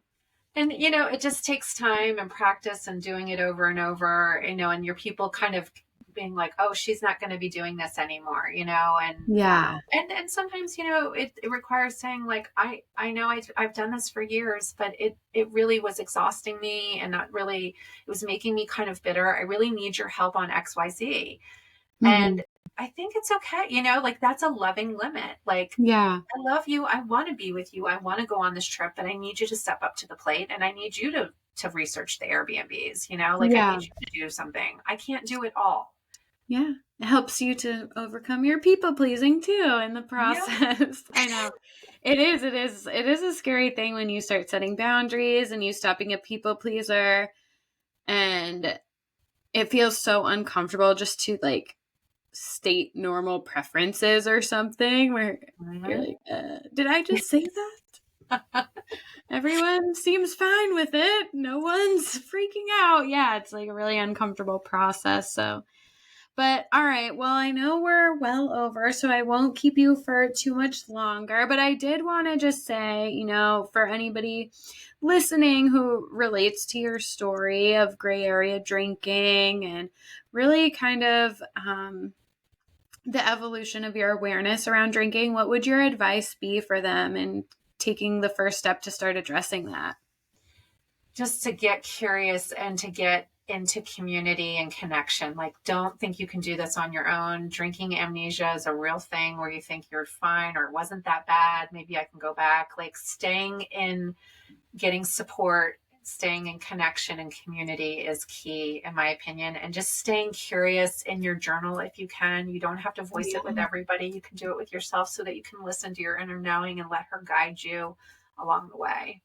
And, it just takes time and practice and doing it over and over, and your people kind of being like, oh, she's not going to be doing this anymore, Yeah. and sometimes, it requires saying like, I know I've done this for years, but it really was exhausting me and not really, it was making me kind of bitter. I really need your help on XYZ. Hmm. And I think it's okay, like that's a loving limit. Like, Yeah. I love you. I want to be with you. I want to go on this trip, but I need you to step up to the plate and I need you to research the Airbnbs, like I Yeah. need you to do something. I can't do it all. Yeah. It helps you to overcome your people pleasing too in the Yeah. process. I know. It is a scary thing when you start setting boundaries and you stop being a people pleaser, and it feels so uncomfortable just to, like, state normal preferences or something, where you're Mhm. like, did I just say that? Everyone seems fine with it. No one's freaking out. Yeah, it's like a really uncomfortable process. So, but all right. Well, I know we're well over, so I won't keep you for too much longer. But I did want to just say, for anybody listening who relates to your story of gray area drinking, and really kind of the evolution of your awareness around drinking, what would your advice be for them in taking the first step to start addressing that? Just to get curious and to get into community and connection. Like, don't think you can do this on your own. Drinking amnesia is a real thing where you think you're fine or it wasn't that bad. Maybe I can go back. Like, staying in, getting support, staying in connection and community is key, in my opinion. And just staying curious in your journal if you can. You don't have to voice it with Yeah, everybody. You can do it with yourself so that you can listen to your inner knowing and let her guide you along the way.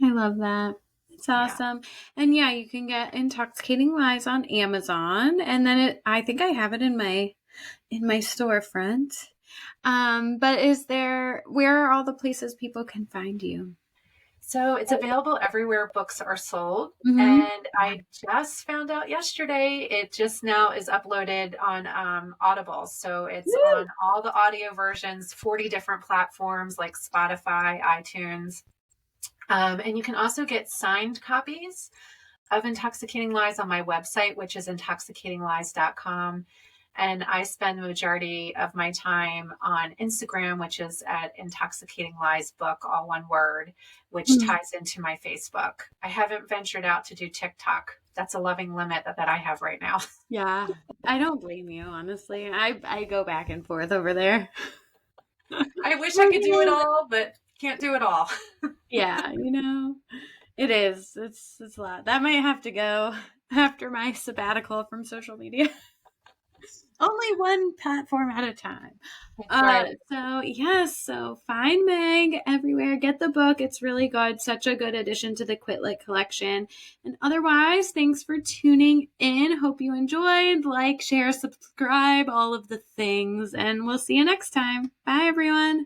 I love that. It's Yeah. awesome. And yeah, you can get Intoxicating Lies on Amazon, and then I think I have it in my storefront. But where are all the places people can find you? So it's available everywhere books are sold. Mm-hmm. And I just found out yesterday, it just now is uploaded on Audible. So it's Woo! on all the audio versions, 40 different platforms like Spotify, iTunes. And you can also get signed copies of Intoxicating Lies on my website, which is intoxicatinglies.com. And I spend the majority of my time on Instagram, which is at Intoxicating Lies Book, all one word, which Mm. ties into my Facebook. I haven't ventured out to do TikTok. That's a loving limit that I have right now. Yeah, I don't blame you, honestly. I go back and forth over there. I wish I Like, could do it all, but can't do it all. yeah, it is. It's a lot. That might have to go after my sabbatical from social media. Only one platform at a time. That's right. So yes, so find Meg everywhere. Get the book. It's really good. Such a good addition to the Quit Lit collection. And otherwise, thanks for tuning in. Hope you enjoyed. Like, share, subscribe, all of the things. And we'll see you next time. Bye, everyone.